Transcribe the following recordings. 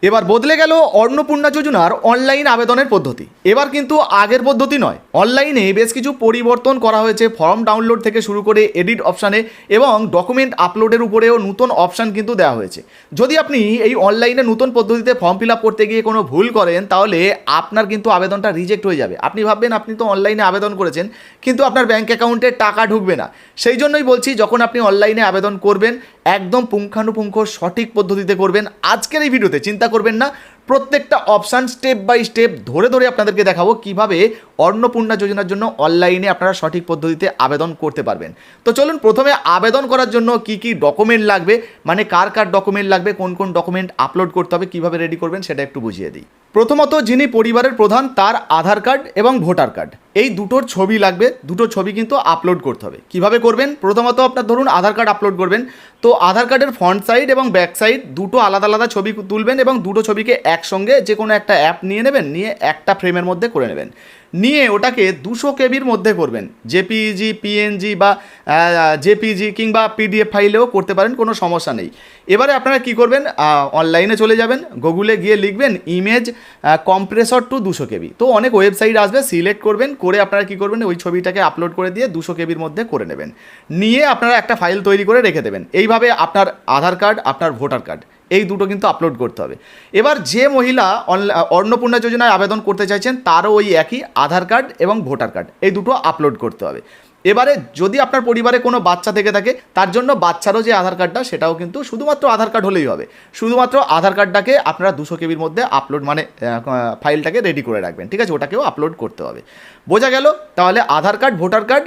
এবার বদলে গেল অন্নপূর্ণা যোজনার অনলাইন আবেদনের পদ্ধতি। এবার কিন্তু আগের পদ্ধতি নয়, অনলাইনে বেশ কিছু পরিবর্তন করা হয়েছে। ফর্ম ডাউনলোড থেকে শুরু করে এডিট অপশানে এবং ডকুমেন্ট আপলোডের উপরেও নতুন অপশান কিন্তু দেওয়া হয়েছে। যদি আপনি এই অনলাইনে নতুন পদ্ধতিতে ফর্ম ফিল আপ করতে গিয়ে কোনো ভুল করেন, তাহলে আপনার কিন্তু আবেদনটা রিজেক্ট হয়ে যাবে। আপনি ভাববেন আপনি তো অনলাইনে আবেদন করেছেন, কিন্তু আপনার ব্যাঙ্ক অ্যাকাউন্টে টাকা ঢুকবে না। সেই জন্যই বলছি, যখন আপনি অনলাইনে আবেদন করবেন একদম পুঙ্খানুপুঙ্খ সঠিক পদ্ধতিতে করবেন। আজকের এই ভিডিওতে চিন্তা করবেন না, প্রত্যেকটা অপশান স্টেপ বাই স্টেপ ধরে ধরে আপনাদেরকে দেখাবো কিভাবে অন্নপূর্ণা যোজনার জন্য অনলাইনে আপনারা সঠিক পদ্ধতিতে আবেদন করতে পারবেন। তো চলুন, প্রথমে আবেদন করার জন্য কি কি ডকুমেন্ট লাগবে, মানে কার কার ডকুমেন্ট লাগবে, কোন কোন ডকুমেন্ট আপলোড করতে হবে, কিভাবে রেডি করবেন সেটা একটু বুঝিয়ে দিই। প্রথমত, যিনি পরিবারের প্রধান তার আধার কার্ড এবং ভোটার কার্ড, এই দুটোর ছবি লাগবে। দুটো ছবি কিন্তু আপলোড করতে হবে। কিভাবে করবেন? প্রথমত আপনার ধরুন আধার কার্ড আপলোড করবেন, তো আধার কার্ডের ফ্রন্ট সাইড এবং ব্যাক সাইড দুটো আলাদা আলাদা ছবি তুলবেন এবং দুটো ছবিকে একসঙ্গে যে কোনো একটা অ্যাপ নিয়ে নেবেন, নিয়ে একটা ফ্রেমের মধ্যে করে নেবেন। নিয়ে ওটাকে 200 কেবির মধ্যে করবেন। জেপিইজি, পিএনজি বা জেপিজি কিংবা পিডিএফ ফাইলেও করতে পারেন, কোনো সমস্যা নেই। এবারে আপনারা কি করবেন, অনলাইনে চলে যাবেন, গুগলে গিয়ে লিখবেন ইমেজ কম্প্রেসর টু 200 কেবি। তো অনেক ওয়েবসাইট আসবে, সিলেক্ট করবেন, করে আপনারা কি করবেন, ওই ছবিটাকে আপলোড করে দিয়ে 200 কেবির মধ্যে করে নেবেন। নিয়ে আপনারা একটা ফাইল তৈরি করে রেখে দেবেন। এইভাবে আপনার আধার কার্ড, আপনার ভোটার কার্ড, এই দুটো কিন্তু আপলোড করতে হবে। এবার যে মহিলা অন্নপূর্ণা যোজনায় আবেদন করতে চাইছেন তারও ওই একই আধার কার্ড এবং ভোটার কার্ড, এই দুটো আপলোড করতে হবে। এবারে যদি আপনার পরিবারে কোনো বাচ্চা থেকে থাকে, তার জন্য বাচ্চারও যে আধার কার্ডটা সেটাও কিন্তু শুধুমাত্র আধার কার্ড হলেই হবে। শুধুমাত্র আধার কার্ডটাকে আপনারা 200 কেবির মধ্যে আপলোড, মানে ফাইলটাকে রেডি করে রাখবেন, ঠিক আছে? ওটাকেও আপলোড করতে হবে। বোঝা গেল? তাহলে আধার কার্ড, ভোটার কার্ড,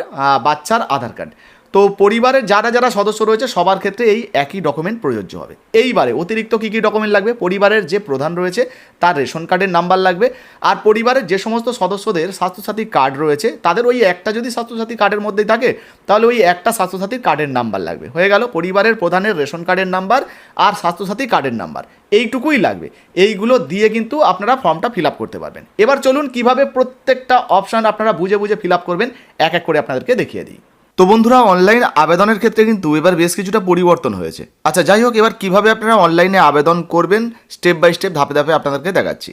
বাচ্চার আধার কার্ড। তো পরিবারের যারা যারা সদস্য রয়েছে সবার ক্ষেত্রে এই একই ডকুমেন্ট প্রযোজ্য হবে। এইবারে অতিরিক্ত কী কী ডকুমেন্ট লাগবে? পরিবারের যে প্রধান রয়েছে তার রেশন কার্ডের নাম্বার লাগবে। আর পরিবারের যে সমস্ত সদস্যদের স্বাস্থ্যসাথী কার্ড রয়েছে তাদের ওই একটা যদি স্বাস্থ্যসাথী কার্ডের মধ্যেই থাকে, তাহলে ওই একটা স্বাস্থ্যসাথী কার্ডের নাম্বার লাগবে। হয়ে গেল পরিবারের প্রধানের রেশন কার্ডের নাম্বার আর স্বাস্থ্যসাথী কার্ডের নাম্বার, এইটুকুই লাগবে। এইগুলো দিয়ে কিন্তু আপনারা ফর্মটা ফিল আপ করতে পারবেন। এবার চলুন কিভাবে প্রত্যেকটা অপশান আপনারা বুঝে বুঝে ফিল আপ করবেন এক এক করে আপনাদেরকে দেখিয়ে দিই। তো বন্ধুরা, অনলাইন আবেদনের ক্ষেত্রে কিন্তু এবার বেশ কিছুটা পরিবর্তন হয়েছে। আচ্ছা, যাই হোক, এবার কিভাবে আপনারা অনলাইনে আবেদন করবেন স্টেপ বাই স্টেপ ধাপে ধাপে আপনাদেরকে দেখাচ্ছি।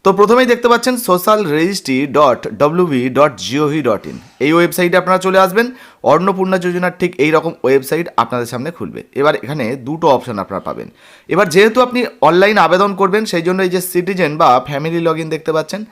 তো প্রথমেই দেখতে পাচ্ছেন socialregistry.wv.gov.in, এই ওয়েবসাইটে আপনারা চলে আসবেন। অন্নপূর্ণা যোজনার ঠিক এই রকম ওয়েবসাইট আপনাদের সামনে খুলবে। এবার এখানে দুটো অপশান আপনারা পাবেন। এবার যেহেতু আপনি অনলাইন আবেদন করবেন, সেই জন্য এই যে সিটিজেন বা ফ্যামিলি লগ ইন দেখতে পাচ্ছেন,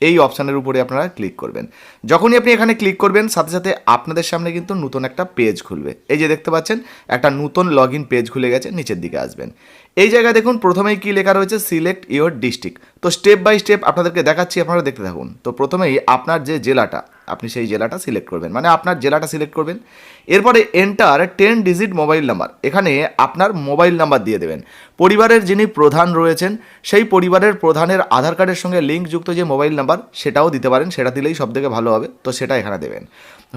এই অপশানের উপরে আপনারা ক্লিক করবেন। যখনই আপনি এখানে ক্লিক করবেন, সাথে সাথে আপনাদের সামনে কিন্তু নতুন একটা পেজ খুলবে। এই যে দেখতে পাচ্ছেন একটা নতুন লগ ইন পেজ খুলে গেছে, নিচের দিকে আসবেন। এই জায়গায় দেখুন প্রথমেই কী লেখা রয়েছে, সিলেক্ট ইওর ডিস্ট্রিক্ট। তো স্টেপ বাই স্টেপ আপনাদেরকে দেখাচ্ছি, আপনারা দেখতে থাকুন। তো প্রথমেই আপনার যে জেলাটা, আপনি সেই জেলাটা সিলেক্ট করবেন, মানে আপনার জেলাটা সিলেক্ট করবেন। এরপরে এন্টার 10 ডিজিট মোবাইল নাম্বার, এখানে আপনার মোবাইল নাম্বার দিয়ে দেবেন। পরিবারের যিনি প্রধান রয়েছেন সেই পরিবারের প্রধানের আধার কার্ডের সঙ্গে লিঙ্কযুক্ত যে মোবাইল নাম্বার সেটাও দিতে পারেন, সেটা দিলেই সবথেকে ভালো হবে। তো সেটা এখানে দেবেন।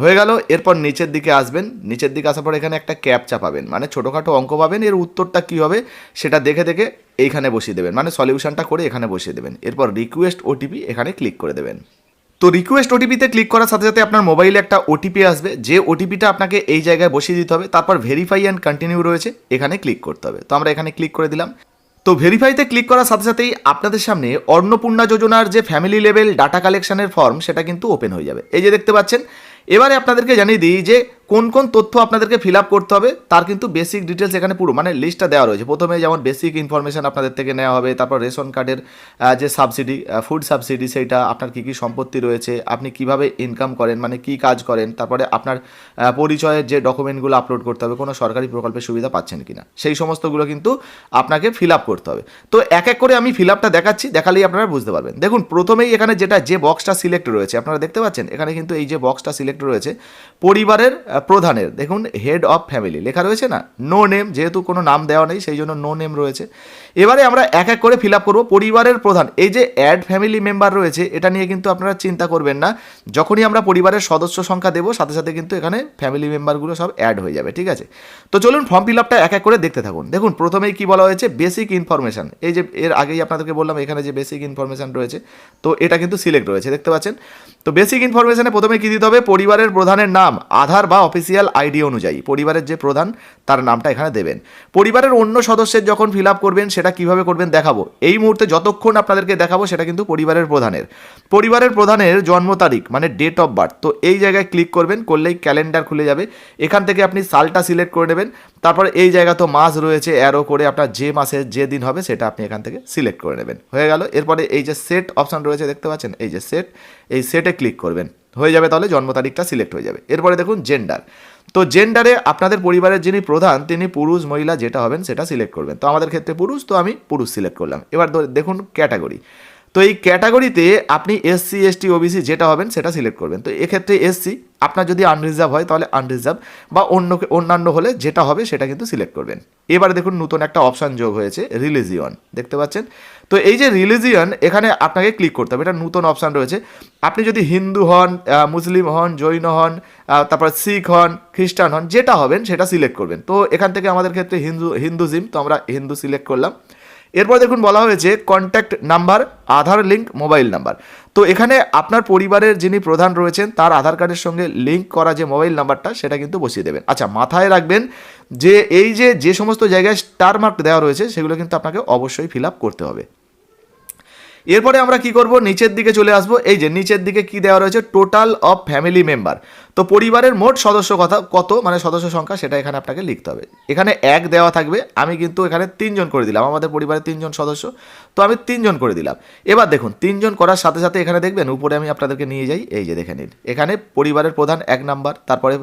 হয়ে গেল। এরপর নিচের দিকে আসবেন। নিচের দিকে আসার পর এখানে একটা ক্যাপচা পাবেন, মানে ছোটোখাটো অঙ্ক পাবেন। এর উত্তরটা কী হবে সেটা দেখে দেখে এইখানে বসিয়ে দেবেন, মানে সলিউশনটা করে এখানে বসিয়ে দেবেন। এরপর রিকোয়েস্ট ওটিপি এখানে ক্লিক করে দেবেন। তো রিকোয়েস্ট ওটিপিতে ক্লিক করার সাথে সাথে আপনার মোবাইলে একটা ওটিপি আসবে, যে ওটিপিটা আপনাকে এই জায়গায় বসিয়ে দিতে হবে। তারপর ভেরিফাই অ্যান্ড কন্টিনিউ রয়েছে, এখানে ক্লিক করতে হবে। তো আমরা এখানে ক্লিক করে দিলাম। তো ভেরিফাইতে ক্লিক করার সাথে সাথেই আপনাদের সামনে অন্নপূর্ণা যোজনার যে ফ্যামিলি লেভেল ডাটা কালেকশনের ফর্ম সেটা কিন্তু ওপেন হয়ে যাবে। এই যে দেখতে পাচ্ছেন। এবারে আপনাদেরকে জানিয়ে দিই যে কোন কোন তথ্য আপনাদেরকে ফিল আপ করতে হবে, তার কিন্তু বেসিক ডিটেলস এখানে পুরো মানে লিস্টটা দেওয়া রয়েছে। প্রথমে যেমন বেসিক ইনফরমেশান আপনাদের থেকে নেওয়া হবে, তারপর রেশন কার্ডের যে সাবসিডি, ফুড সাবসিডি, সেইটা আপনার কী কী সম্পত্তি রয়েছে, আপনি কিভাবে ইনকাম করেন, মানে কী কাজ করেন, তারপরে আপনার পরিচয়ের যে ডকুমেন্টগুলো আপলোড করতে হবে, কোনো সরকারি প্রকল্পের সুবিধা পাচ্ছেন কিনা, সেই সমস্তগুলো কিন্তু আপনাকে ফিল আপ করতে হবে। তো এক এক করে আমি ফিল আপটা দেখাচ্ছি, দেখালেই আপনারা বুঝতে পারবেন। দেখুন প্রথমেই এখানে যে বক্সটা সিলেক্ট রয়েছে আপনারা দেখতে পাচ্ছেন, এখানে কিন্তু এই যে বক্সটা সিলেক্ট রয়েছে পরিবারের প্রধানের, দেখুন হেড অফ ফ্যামিলি লেখা রয়েছে না, নো নেম, যেহেতু কোনো নাম দেওয়া নেই সেই জন্য নো নেম রয়েছে। এবারে আমরা এক এক করে ফিল আপ করবো। পরিবারের প্রধান, এই যে অ্যাড ফ্যামিলি মেম্বার রয়েছে, এটা নিয়ে কিন্তু আপনারা চিন্তা করবেন না। যখনই আমরা পরিবারের সদস্য সংখ্যা দেবো সাথে সাথে কিন্তু এখানে ফ্যামিলি মেম্বারগুলো সব অ্যাড হয়ে যাবে, ঠিক আছে? তো চলুন ফর্ম ফিল আপটা এক এক করে দেখতে থাকুন। দেখুন প্রথমেই কি বলা হয়েছে, বেসিক ইনফরমেশান। এই যে এর আগেই আপনাদেরকে বললাম এখানে যে বেসিক ইনফরমেশান রয়েছে, তো এটা কিন্তু সিলেক্ট রয়েছে, দেখতে পাচ্ছেন। তো বেসিক ইনফরমেশানে প্রথমে কী দিতে হবে, পরিবারের প্রধানের নাম, আধার বা অফিসিয়াল আইডি অনুযায়ী পরিবারের যে প্রধান তার নামটা এখানে দেবেন। পরিবারের অন্য সদস্যের যখন ফিল আপ করবেন সেটা কিভাবে করবেন দেখাবো। এই মুহূর্তে যতক্ষণ আপনাদেরকে দেখাবো সেটা কিন্তু পরিবারের প্রধানের জন্ম তারিখ মানে ডেট অফ বার্থ। তো এই জায়গায় ক্লিক করবেন, করলেই ক্যালেন্ডার খুলে যাবে। এখান থেকে আপনি সালটা সিলেক্ট করে নেবেন। তারপরে এই জায়গা তো মাস রয়েছে, অ্যারো করে আপনার যে মাসের যে দিন হবে সেটা আপনি এখান থেকে সিলেক্ট করে নেবেন। হয়ে গেল। এরপরে এই যে সেট অপশন রয়েছে দেখতে পাচ্ছেন, এই যে সেট, এই সেটে ক্লিক করবেন, হয়ে যাবে। তাহলে জন্ম তারিখটা সিলেক্ট হয়ে যাবে। এরপরে দেখুন জেন্ডার। তো জেন্ডারে আপনাদের পরিবারের যিনি প্রধান তিনি পুরুষ মহিলা যেটা হবেন সেটা সিলেক্ট করবেন। তো আমাদের ক্ষেত্রে পুরুষ, তো আমি পুরুষ সিলেক্ট করলাম। এবার দেখুন ক্যাটাগরি। তো এই ক্যাটাগরিতে আপনি এসসি এসটি ওবিসি যেটা হবেন সেটা সিলেক্ট করবেন। তো এক্ষেত্রে এসসি, আপনার যদি আনরিজার্ভ হয় তাহলে আনরিজার্ভ, বা অন্যান্য হলে যেটা হবে সেটা কিন্তু সিলেক্ট করবেন। এবারে দেখুন নতুন একটা অপশান যোগ হয়েছে, রিলিজিয়ন, দেখতে পাচ্ছেন। তো এই যে রিলিজিয়ন এখানে আপনাকে ক্লিক করতে হবে, এটা নতুন অপশান রয়েছে। আপনি যদি হিন্দু হন, মুসলিম হন, জৈন হন, তারপর শিখ হন, খ্রিস্টান হন, যেটা হবেন সেটা সিলেক্ট করবেন। তো এখান থেকে আমাদের ক্ষেত্রে হিন্দুজিম, তো আমরা হিন্দু সিলেক্ট করলাম। এরপর দেখুন বলা হয়েছে কন্ট্যাক্ট নাম্বার, আধার লিঙ্ক, মোবাইল নাম্বার। তো এখানে আপনার পরিবারের যিনি প্রধান রয়েছেন তার আধার কার্ডের সঙ্গে লিঙ্ক করা যে মোবাইল নাম্বারটা সেটা কিন্তু বসিয়ে দেবেন। আচ্ছা, মাথায় রাখবেন যে এই যে সমস্ত জায়গায় স্টার মার্ক দেওয়া রয়েছে সেগুলো কিন্তু আপনাকে অবশ্যই ফিল আপ করতে হবে। এরপরে আমরা কি করব, নিচের দিকে চলে আসব। এই যে নিচের দিকে কি দেওয়া রয়েছে, টোটাল অফ ফ্যামিলি মেম্বার। তো পরিবারের মোট সদস্য কত মানে সদস্য সংখ্যা সেটা এখানে আপনাকে লিখতে হবে। এখানে 1 দেওয়া থাকবে, আমি কিন্তু এখানে 3 জন করে দিলাম। আমাদের পরিবারে 3 জন সদস্য, তো আমি 3 জন করে দিলাম। এবার দেখুন 3 জন করার সাথে সাথে এখানে দেখবেন উপরে আমি আপনাদেরকে নিয়ে যাই, এই যে দেখে নিন এখানে পরিবারের প্রধান 1 নাম্বার, তারপরে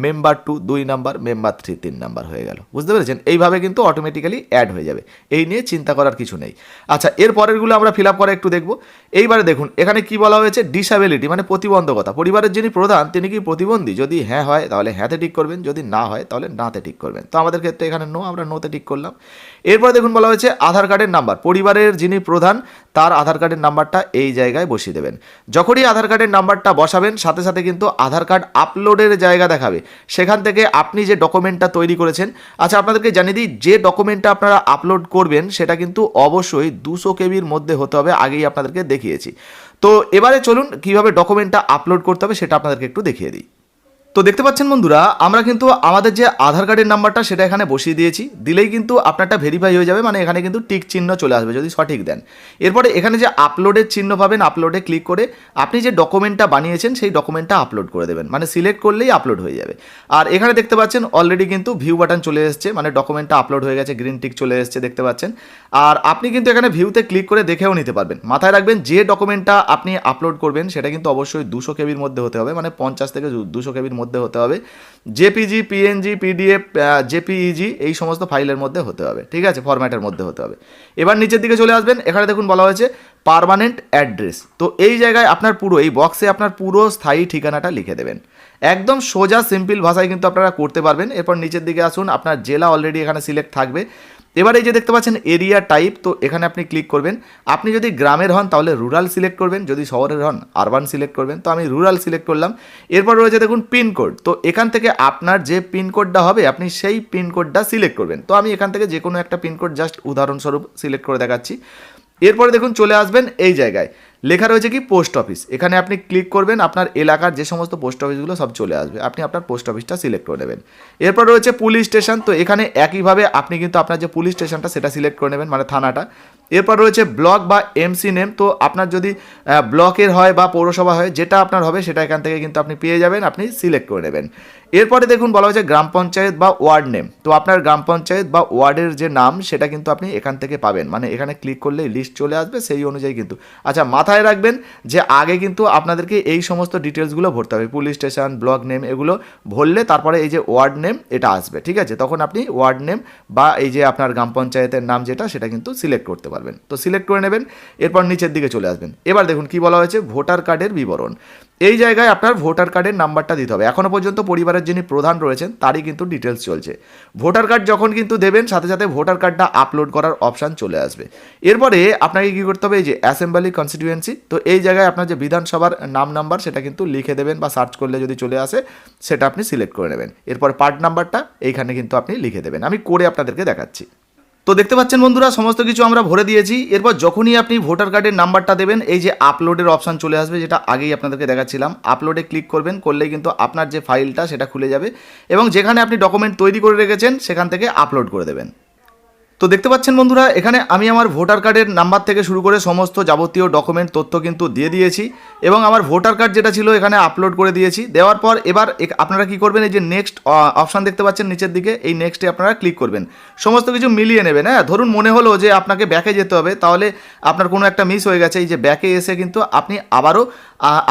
মেম্বার 2 2 নাম্বার, মেম্বার 3 3 নাম্বার হয়ে গেল। বুঝতে পেরেছেন? এইভাবে কিন্তু অটোমেটিক্যালি অ্যাড হয়ে যাবে, এই নিয়ে চিন্তা করার কিছু নেই। আচ্ছা, এর পরেরগুলো আমরা ফিল আপ করে একটু দেখব। এইবারে দেখুন এখানে কি বলা হয়েছে, ডিসএবিলিটি মানে প্রতিবন্ধকতা। পরিবারের যিনি প্রধান তিনি কি প্রতিবন্ধী? যদি হ্যাঁ হয় তাহলে হ্যাঁতে টিক করবেন, যদি না হয় তাহলে নাতে টিক করবেন। তো আমাদের ক্ষেত্রে এখানে নো, আমরা নোতে টিক করলাম। এরপর দেখুন বলা হয়েছে আধার কার্ডের নাম্বার। পরিবারের যিনি প্রধান তার আধার কার্ডের নাম্বারটা এই জায়গায় বসিয়ে দেবেন। যখনই আধার কার্ডের নাম্বারটা বসাবেন সাথে সাথে কিন্তু আধার কার্ড আপলোডের জায়গা দেখাবে, সেখান থেকে আপনি যে ডকুমেন্টটা তৈরি করেছেন। আচ্ছা, আপনাদেরকে জানিয়ে দিই যে ডকুমেন্টটা আপনারা আপলোড করবেন সেটা কিন্তু অবশ্যই 200 কেবির মধ্যে হতে হবে, আগেই আপনাদেরকে দেখিয়েছি। তো এবারে চলুন কিভাবে ডকুমেন্টটা আপলোড করতে হবে সেটা আপনাদেরকে একটু দেখিয়ে দিই। তো দেখতে পাচ্ছেন বন্ধুরা, আমরা কিন্তু আমাদের যে আধার কার্ডের নাম্বারটা সেটা এখানে বসিয়ে দিয়েছি। দিলেই কিন্তু আপনারটা ভেরিফাই হয়ে যাবে, মানে এখানে কিন্তু টিক চিহ্ন চলে আসবে যদি সঠিক দেন। এরপরে এখানে যে আপলোডের চিহ্ন পাবেন, আপলোডে ক্লিক করে আপনি যে ডকুমেন্টটা বানিয়েছেন সেই ডকুমেন্টটা আপলোড করে দেবেন, মানে সিলেক্ট করলেই আপলোড হয়ে যাবে। আর এখানে দেখতে পাচ্ছেন অলরেডি কিন্তু ভিউ বাটন চলে এসেছে, মানে ডকুমেন্টটা আপলোড হয়ে গেছে, গ্রিন টিক চলে এসেছে দেখতে পাচ্ছেন। আর আপনি কিন্তু এখানে ভিউতে ক্লিক করে দেখেও নিতে পারবেন। মাথায় রাখবেন যে ডকুমেন্টটা আপনি আপলোড করবেন সেটা কিন্তু অবশ্যই 200 কেবির মধ্যে হতে হবে, মানে 50 থেকে 200 কেবির মধ্যে হতে হবে। জেপিজি, পিএনজি, পিডিএফ, জেপিইজি এই সমস্ত ফাইলের মধ্যে হতে হবে, ঠিক আছে, ফরম্যাটের মধ্যে হতে হবে। এবার নিচের দিকে চলে আসবেন, এখানে দেখুন বলা হয়েছে পার্মানেন্ট অ্যাড্রেস। তো এই জায়গায় আপনার পুরো এই বক্সে আপনার পুরো স্থায়ী ঠিকানাটা লিখে দেবেন। একদম সোজা সিম্পল ভাষায় কিন্তু আপনারা করতে পারবেন। এরপর নিচের দিকে আসুন, আপনার জেলা অলরেডি এখানে সিলেক্ট থাকবে। এবার এই যে দেখতে পাচ্ছেন এরিয়া টাইপ, তো এখানে আপনি ক্লিক করবেন। আপনি যদি গ্রামের হন তাহলে রুরাল সিলেক্ট করবেন, যদি শহরের হন আরবান সিলেক্ট করবেন। তো আমি রুরাল সিলেক্ট করলাম। এরপর রয়েছে দেখুন পিনকোড। তো এখান থেকে আপনার যে পিনকোডটা হবে আপনি সেই পিনকোডটা সিলেক্ট করবেন। তো আমি এখান থেকে যে কোনো একটা পিনকোড জাস্ট উদাহরণস্বরূপ সিলেক্ট করে দেখাচ্ছি। এরপরে দেখুন চলে আসবেন এই জায়গায় লেখা রয়েছে কি পোস্ট অফিস। এখানে আপনি ক্লিক করবেন, আপনার এলাকার যে সমস্ত পোস্ট অফিসগুলো সব চলে আসবে, আপনি আপনার পোস্ট অফিসটা সিলেক্ট করে নেবেন। এরপর রয়েছে পুলিশ স্টেশন। তো এখানে একইভাবে আপনি কিন্তু আপনার যে পুলিশ স্টেশনটা সেটা সিলেক্ট করে নেবেন, মানে থানাটা। এরপর রয়েছে ব্লক বা এমসি নেম। তো আপনার যদি ব্লকের হয় বা পৌরসভা হয়, যেটা আপনার হবে সেটা এখান থেকে কিন্তু আপনি পেয়ে যাবেন, আপনি সিলেক্ট করে নেবেন। এরপরে দেখুন বলা হয়েছে গ্রাম পঞ্চায়েত বা ওয়ার্ড নেম। তো আপনার গ্রাম পঞ্চায়েত বা ওয়ার্ডের যে নাম সেটা কিন্তু আপনি এখান থেকে পাবেন, মানে এখানে ক্লিক করলেই লিস্ট চলে আসবে সেই অনুযায়ী কিন্তু। আচ্ছা, মাথায় রাখবেন যে আগে কিন্তু আপনাদেরকে এই সমস্ত ডিটেলসগুলো ভরতে হবে, পুলিশ স্টেশন, ব্লক নেম এগুলো ভরলে তারপরে এই যে ওয়ার্ড নেম এটা আসবে, ঠিক আছে। তখন আপনি ওয়ার্ড নেম বা এই যে আপনার গ্রাম পঞ্চায়েতের নাম যেটা সেটা কিন্তু সিলেক্ট করতে পারবেন। তো সিলেক্ট করে নেবেন, এরপর নিচের দিকে চলে আসবেন। এবার দেখুন কি বলা হয়েছে ভোটার কার্ডের বিবরণ। এই জায়গায় আপনার ভোটার কার্ডের নাম্বারটা দিতে হবে। এখনও পর্যন্ত পরিবারের যিনি প্রধান রয়েছেন তারই কিন্তু ডিটেলস চলছে। ভোটার কার্ড যখন কিন্তু দেবেন সাথে সাথে ভোটার কার্ডটা আপলোড করার অপশান চলে আসবে। এরপরে আপনাকে কী করতে হবে, এই যে অ্যাসেম্বলি কনস্টিটিউয়েন্সি। তো এই জায়গায় আপনার যে বিধানসভার নাম নাম্বার সেটা কিন্তু লিখে দেবেন, বা সার্চ করলে যদি চলে আসে সেটা আপনি সিলেক্ট করে নেবেন। এরপর পার্ট নাম্বারটা এইখানে কিন্তু আপনি লিখে দেবেন। আমি করে আপনাদেরকে দেখাচ্ছি। তো দেখতে পাচ্ছেন বন্ধুরা সমস্ত কিছু আমরা ভরে দিয়েছি। এরপর যখনই আপনি ভোটার কার্ডের নাম্বারটা দেবেন এই যে আপলোডের অপশান চলে আসবে, যেটা আগেই আপনাদেরকে দেখাচ্ছিলাম। আপলোডে ক্লিক করবেন, করলেই কিন্তু আপনার যে ফাইলটা সেটা খুলে যাবে এবং যেখানে আপনি ডকুমেন্ট তৈরি করে রেখেছেন সেখান থেকে আপলোড করে দেবেন। তো দেখতে পাচ্ছেন বন্ধুরা এখানে আমি আমার ভোটার কার্ডের নাম্বার থেকে শুরু করে সমস্ত যাবতীয় ডকুমেন্ট তথ্য কিন্তু দিয়ে দিয়েছি এবং আমার ভোটার কার্ড যেটা ছিল এখানে আপলোড করে দিয়েছি। দেওয়ার পর এবার আপনারা কি করবেন, এই যে নেক্সট অপশান দেখতে পাচ্ছেন নিচের দিকে, এই নেক্সটে আপনারা ক্লিক করবেন। সমস্ত কিছু মিলিয়ে নেবেন। হ্যাঁ, ধরুন মনে হলো যে আপনাকে ব্যাকে যেতে হবে, তাহলে আপনার কোনো একটা মিস হয়ে গেছে, এই যে ব্যাকে এসে কিন্তু আপনি আবারও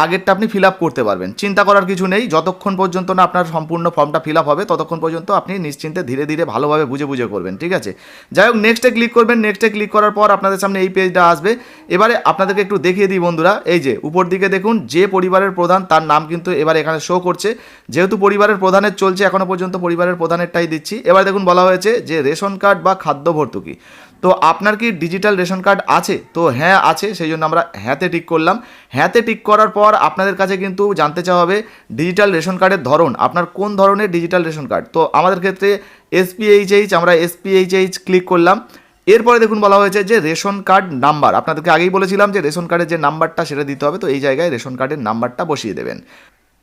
আগেরটা আপনি ফিল আপ করতে পারবেন। চিন্তা করার কিছু নেই, যতক্ষণ পর্যন্ত না আপনার সম্পূর্ণ ফর্মটা ফিল আপ হবে ততক্ষণ পর্যন্ত আপনি নিশ্চিন্তে ধীরে ধীরে ভালোভাবে বুঝে বুঝে করবেন। ঠিক আছে, যাই হোক নেক্সটে ক্লিক করবেন। নেক্সটে ক্লিক করার পর আপনাদের সামনে এই পেজটা আসবে। এবারে আপনাদেরকে একটু দেখিয়ে দিই বন্ধুরা, এই যে উপর দিকে দেখুন যে পরিবারের প্রধান তার নাম কিন্তু এবার এখানে শো করছে। যেহেতু পরিবারের প্রধানের চলছে এখনও পর্যন্ত পরিবারের প্রধানেরটাই দিচ্ছি। এবার দেখুন বলা হয়েছে যে রেশন কার্ড বা খাদ্য ভর্তুকি। তো আপনার কি ডিজিটাল রেশন কার্ড আছে? তো হ্যাঁ আছে, সেই জন্য আমরা হ্যাঁতে টিক করলাম। হ্যাঁতে টিক করার পর আপনাদের কাছে কিন্তু জানতে চাওয়া হবে ডিজিটাল রেশন কার্ডের ধরন, আপনার কোন ধরনের ডিজিটাল রেশন কার্ড। তো আমাদের ক্ষেত্রে এসপিএইচএইচ, আমরা এসপিএইচএইচ ক্লিক করলাম। এরপরে দেখুন বলা হয়েছে যে রেশন কার্ড নাম্বার, আপনাদেরকে আগেই বলেছিলাম যে রেশন কার্ডের যে নাম্বারটা সেটা দিতে হবে, তো এই জায়গায় রেশন কার্ডের নাম্বারটা বসিয়ে দেবেন।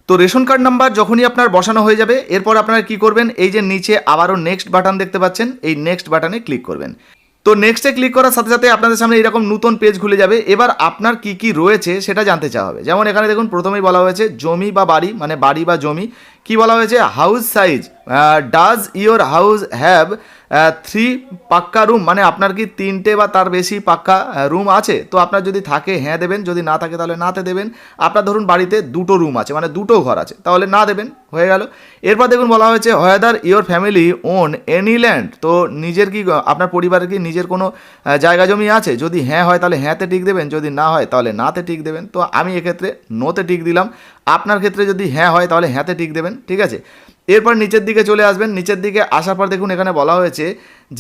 তো রেশন কার্ড নাম্বার যখনই আপনার বসানো হয়ে যাবে এরপর আপনারা কি করবেন, এই যে নিচে আবারও নেক্সট বাটন দেখতে পাচ্ছেন, এই নেক্সট বাটনে ক্লিক করবেন। তো নেক্সটে ক্লিক করার সাথে সাথে আপনাদের সামনে এরকম নতুন পেজ খুলে যাবে। এবার আপনার কি কি রয়েছে সেটা জানতে চাওয়া হবে। যেমন এখানে দেখুন প্রথমেই বলা হয়েছে জমি বা বাড়ি, মানে বাড়ি বা জমি। কি বলা হয়েছে, house size, does your house have 3 পাক্কা রুম, মানে আপনার কি 3টে বা তার বেশি পাক্কা রুম আছে। তো আপনার যদি থাকে হ্যাঁ দেবেন, যদি না থাকে তাহলে নাতে দেবেন। আপনার ধরুন বাড়িতে 2টো রুম আছে, মানে 2টো ঘর আছে, তাহলে না দেবেন, হয়ে গেল। এরপর দেখুন বলা হয়েছে whether your family own any land, তো নিজের কি আপনার পরিবারের কি নিজের কোনো জায়গা জমি আছে। যদি হ্যাঁ হয় তাহলে হ্যাঁতে টিক দেবেন, যদি না হয় তাহলে নাতে টিক দেবেন। তো আমি এক্ষেত্রে নোতে টিক দিলাম। আপনার ক্ষেত্রে যদি হ্যাঁ হয় তাহলে হ্যাঁতে টিক দেবেন। ঠিক আছে, এরপর নিচের দিকে চলে আসবেন। নিচের দিকে আসার পর দেখুন এখানে বলা হয়েছে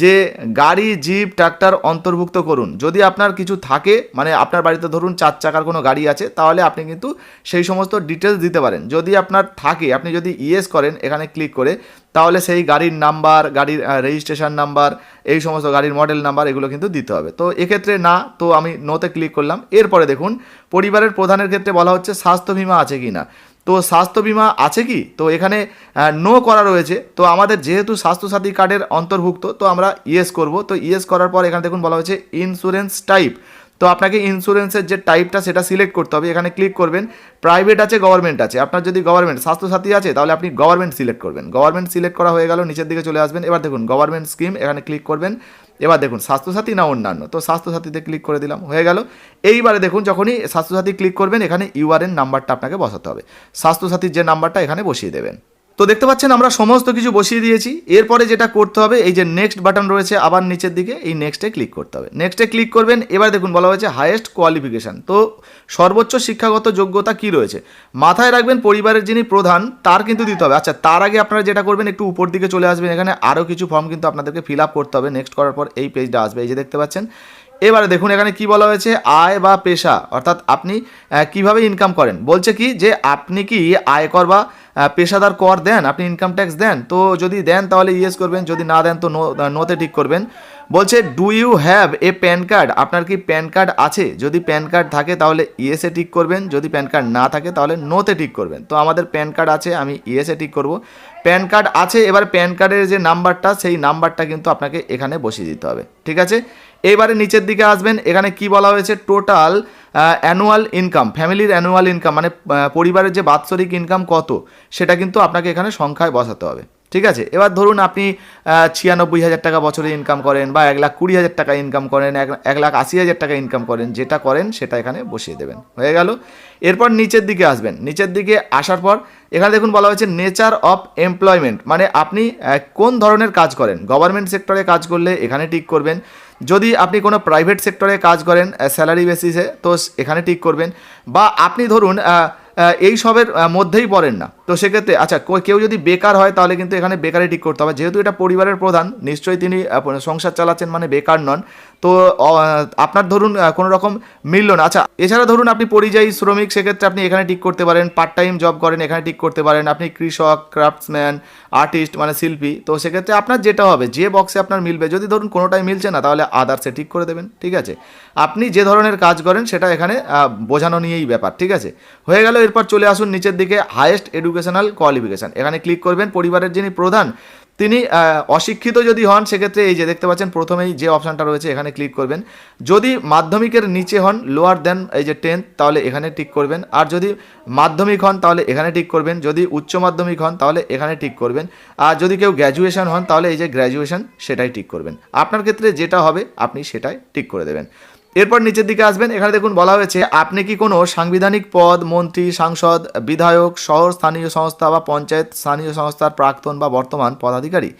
যে গাড়ি, জিপ, ট্রাক্টর অন্তর্ভুক্ত করুন। যদি আপনার কিছু থাকে, মানে আপনার বাড়িতে ধরুন 4 চাকার কোনো গাড়ি আছে, তাহলে আপনি কিন্তু সেই সমস্ত ডিটেলস দিতে পারেন। যদি আপনার থাকে, আপনি যদি ইয়েস করেন এখানে ক্লিক করে, তাহলে সেই গাড়ির নাম্বার, গাড়ির রেজিস্ট্রেশন নাম্বার, এই সমস্ত গাড়ির মডেল নাম্বার এগুলো কিন্তু দিতে হবে। তো এক্ষেত্রে না, তো আমি নোতে ক্লিক করলাম। এরপরে দেখুন পরিবারের প্রধানের ক্ষেত্রে বলা হচ্ছে স্বাস্থ্য বিমা আছে কি না। তো স্বাস্থ্য বিমা আছে কি, তো এখানে নো করা রয়েছে। তো আমাদের যেহেতু স্বাস্থ্যসাথী কার্ডের অন্তর্ভুক্ত, তো আমরা ইয়েস করব। তো ইয়েস করার পর এখানে দেখুন বলা হয়েছে ইন্স্যুরেন্স টাইপ। তো আপনাকে ইন্স্যুরেন্সের যে টাইপটা সেটা সিলেক্ট করতে হবে। এখানে ক্লিক করবেন। প্রাইভেট আছে, গভর্নমেন্ট আছে। আপনার যদি গভর্নমেন্ট স্বাস্থ্যসাথী আছে তাহলে আপনি গভর্নমেন্ট সিলেক্ট করবেন। গভর্নমেন্ট সিলেক্ট করা হয়ে গেল, নিচের দিকে চলে আসবেন। এবার দেখুন গভর্নমেন্ট স্কিম, এখানে ক্লিক করবেন। এবার দেখুন স্বাস্থ্যসাথী না অন্যান্য, তো স্বাস্থ্যসাথীতে ক্লিক করে দিলাম, হয়ে গেল। এইবারে দেখুন যখনই স্বাস্থ্যসাথী ক্লিক করবেন এখানে ইউআরএন নাম্বারটা আপনাকে বসাতে হবে। স্বাস্থ্যসাথীর যে নাম্বারটা এখানে বসিয়ে দেবেন। তো দেখতে পাচ্ছেন আমরা সমস্ত কিছু বসিয়ে দিয়েছি। এরপরে যেটা করতে হবে, এই যে নেক্সট বাটন রয়েছে আবার নিচের দিকে, এই নেক্সটে ক্লিক করতে হবে। নেক্সটে ক্লিক করবেন। এবার দেখুন বলা হয়েছে হাইয়েস্ট কোয়ালিফিকেশান, তো সর্বোচ্চ শিক্ষাগত যোগ্যতা কি রয়েছে। মাথায় রাখবেন পরিবারের যিনি প্রধান তার কিন্তু দিতে হবে। আচ্ছা, তার আগে আপনারা যেটা করবেন একটু উপর দিকে চলে আসবেন। এখানে আরও কিছু ফর্ম কিন্তু আপনাদেরকে ফিল আপ করতে হবে। নেক্সট করার পর এই পেজটা আসবে, এই যে দেখতে পাচ্ছেন। এবারে দেখুন এখানে কি বলা হয়েছে, আয় বা পেশা, অর্থাৎ আপনি কিভাবে ইনকাম করেন। বলছে কি যে আপনি কি আয়কর বা পেশাদার কর দেন, আপনি ইনকাম ট্যাক্স দেন। তো যদি দেন তাহলে ইয়েস করবেন, যদি না দেন তো নোতে টিক করবেন। বলছে do you have a PAN card, আপনার কি প্যান কার্ড আছে। যদি প্যান কার্ড থাকে তাহলে ইয়েসে টিক করবেন, যদি প্যান কার্ড না থাকে তাহলে নোতে টিক করবেন। তো আমাদের প্যান কার্ড আছে, আমি ইয়েসে টিক করব। প্যান কার্ড আছে, এবার প্যান কার্ডের যে নাম্বারটা সেই নাম্বারটা কিন্তু আপনাকে এখানে বসিয়ে দিতে হবে। ঠিক আছে, এবারে নিচের দিকে আসবেন। এখানে কি বলা হয়েছে, টোটাল অ্যানুয়াল ইনকাম, ফ্যামিলির অ্যানুয়াল ইনকাম, মানে পরিবারের যে বাৎসরিক ইনকাম কত সেটা কিন্তু আপনাকে এখানে সংখ্যায় বসাতে হবে। ঠিক আছে, এবার ধরুন আপনি 96,000 টাকা বছরে ইনকাম করেন, বা 1,20,000 টাকা ইনকাম করেন, 1,80,000 টাকা ইনকাম করেন, যেটা করেন সেটা এখানে বসিয়ে দেবেন, হয়ে গেল। এরপর নিচের দিকে আসবেন। নিচের দিকে আসার পর এখানে দেখুন বলা হয়েছে নেচার অফ এমপ্লয়মেন্ট, মানে আপনি কোন ধরনের কাজ করেন। গভর্নমেন্ট সেক্টরে কাজ করলে এখানে টিক করবেন। যদি আপনি কোনো প্রাইভেট সেক্টরে কাজ করেন স্যালারি বেসিসে, তো এখানে টিক করবেন। বা আপনি ধরুন এই সবের মধ্যেই পড়েন না, তো সেক্ষেত্রে আচ্ছা কেউ যদি বেকার হয় তাহলে কিন্তু এখানে বেকারে টিক করতে হবে। যেহেতু এটা পরিবারের প্রধান, নিশ্চয়ই তিনি সংসার চালাচ্ছেন, মানে বেকার নন। তো আপনার ধরুন কোনো রকম মিলল না। আচ্ছা, এছাড়া ধরুন আপনি পরিযায়ী শ্রমিক, সেক্ষেত্রে আপনি এখানে টিক করতে পারেন। পার্ট টাইম জব করেন, এখানে টিক করতে পারেন। আপনি কৃষক, ক্রাফটসম্যান, আর্টিস্ট মানে শিল্পী, তো সেক্ষেত্রে আপনার যেটা হবে, যে বক্সে আপনার মিলবে, যদি ধরুন কোনোটাই মিলছে না তাহলে আদার্সে টিক করে দেবেন। ঠিক আছে, আপনি যে ধরনের কাজ করেন সেটা এখানে বোঝানো নিয়েই ব্যাপার। ঠিক আছে, হয়ে গেল। এরপর চলে আসুন নিচের দিকে, হাইয়েস্ট এডুকেশনাল কোয়ালিফিকেশান, এখানে ক্লিক করবেন। পরিবারের যিনি প্রধান তিনি অশিক্ষিত যদি হন, সেক্ষেত্রে এই যে দেখতে পাচ্ছেন প্রথমেই যে অপশানটা রয়েছে এখানে ক্লিক করবেন। যদি মাধ্যমিকের নিচে হন, লোয়ার দেন এই যে 10th, তাহলে এখানে টিক করবেন। আর যদি মাধ্যমিক হন তাহলে এখানে টিক করবেন। যদি উচ্চ মাধ্যমিক হন তাহলে এখানে টিক করবেন। আর যদি কেউ গ্র্যাজুয়েশন হন তাহলে এই যে গ্র্যাজুয়েশন সেটাই টিক করবেন। আপনার ক্ষেত্রে যেটা হবে আপনি সেটাই টিক করে দেবেন। এরপর নিচের দিকে আসবেন, এখানে দেখুন বলা হয়েছে আপনি কি কোনো সাংবিধানিক পদ, মন্ত্রী, সাংসদ, বিধায়ক, শহর স্থানীয় সংস্থা বা পঞ্চায়েত স্থানীয় সংস্থার প্রাক্তন বা বর্তমান পদাধিকারী।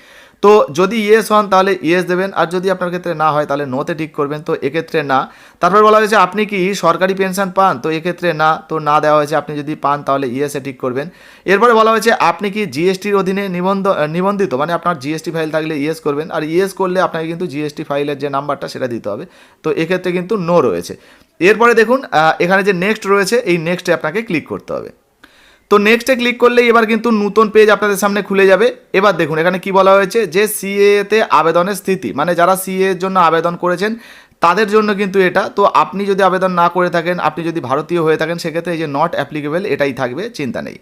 তো যদি ইয়েস হন তাহলে ইয়েস দেবেন, আর যদি আপনার ক্ষেত্রে না হয় তাহলে নোতে টিক করবেন। তো এক্ষেত্রে না। তারপর বলা হয়েছে আপনি কি সরকারি পেনশন পান, তো এক্ষেত্রে না, তো না দেওয়া হয়েছে। আপনি যদি পান তাহলে ইয়েসে টিক করবেন। এরপরে বলা হয়েছে আপনি কি জিএসটির অধীনে নিবন্ধিত, মানে আপনার জিএসটি ফাইল থাকলে ইয়েস করবেন। আর ইয়েস করলে আপনাকে কিন্তু জিএসটি ফাইলের যে নাম্বারটা সেটা দিতে হবে। তো এক্ষেত্রে কিন্তু নো রয়েছে। এরপরে দেখুন এখানে যে নেক্সট রয়েছে, এই নেক্সটে আপনাকে ক্লিক করতে হবে। তো নেক্সটে ক্লিক করলেই এবার কিন্তু নতুন পেজ আপনাদের সামনে খুলে যাবে। এবার দেখুন এখানে কি বলা হয়েছে, যে সিএতে আবেদনের স্থিতি, মানে যারা সিএ এর জন্য আবেদন করেছেন তাদের জন্য কিন্তু এটা। তো আপনি যদি আবেদন না করে থাকেন, আপনি যদি ভারতীয় হয়ে থাকেন, সেক্ষেত্রে এই যে নট অ্যাপ্লিকেবল এটাই থাকবে, চিন্তা নেই।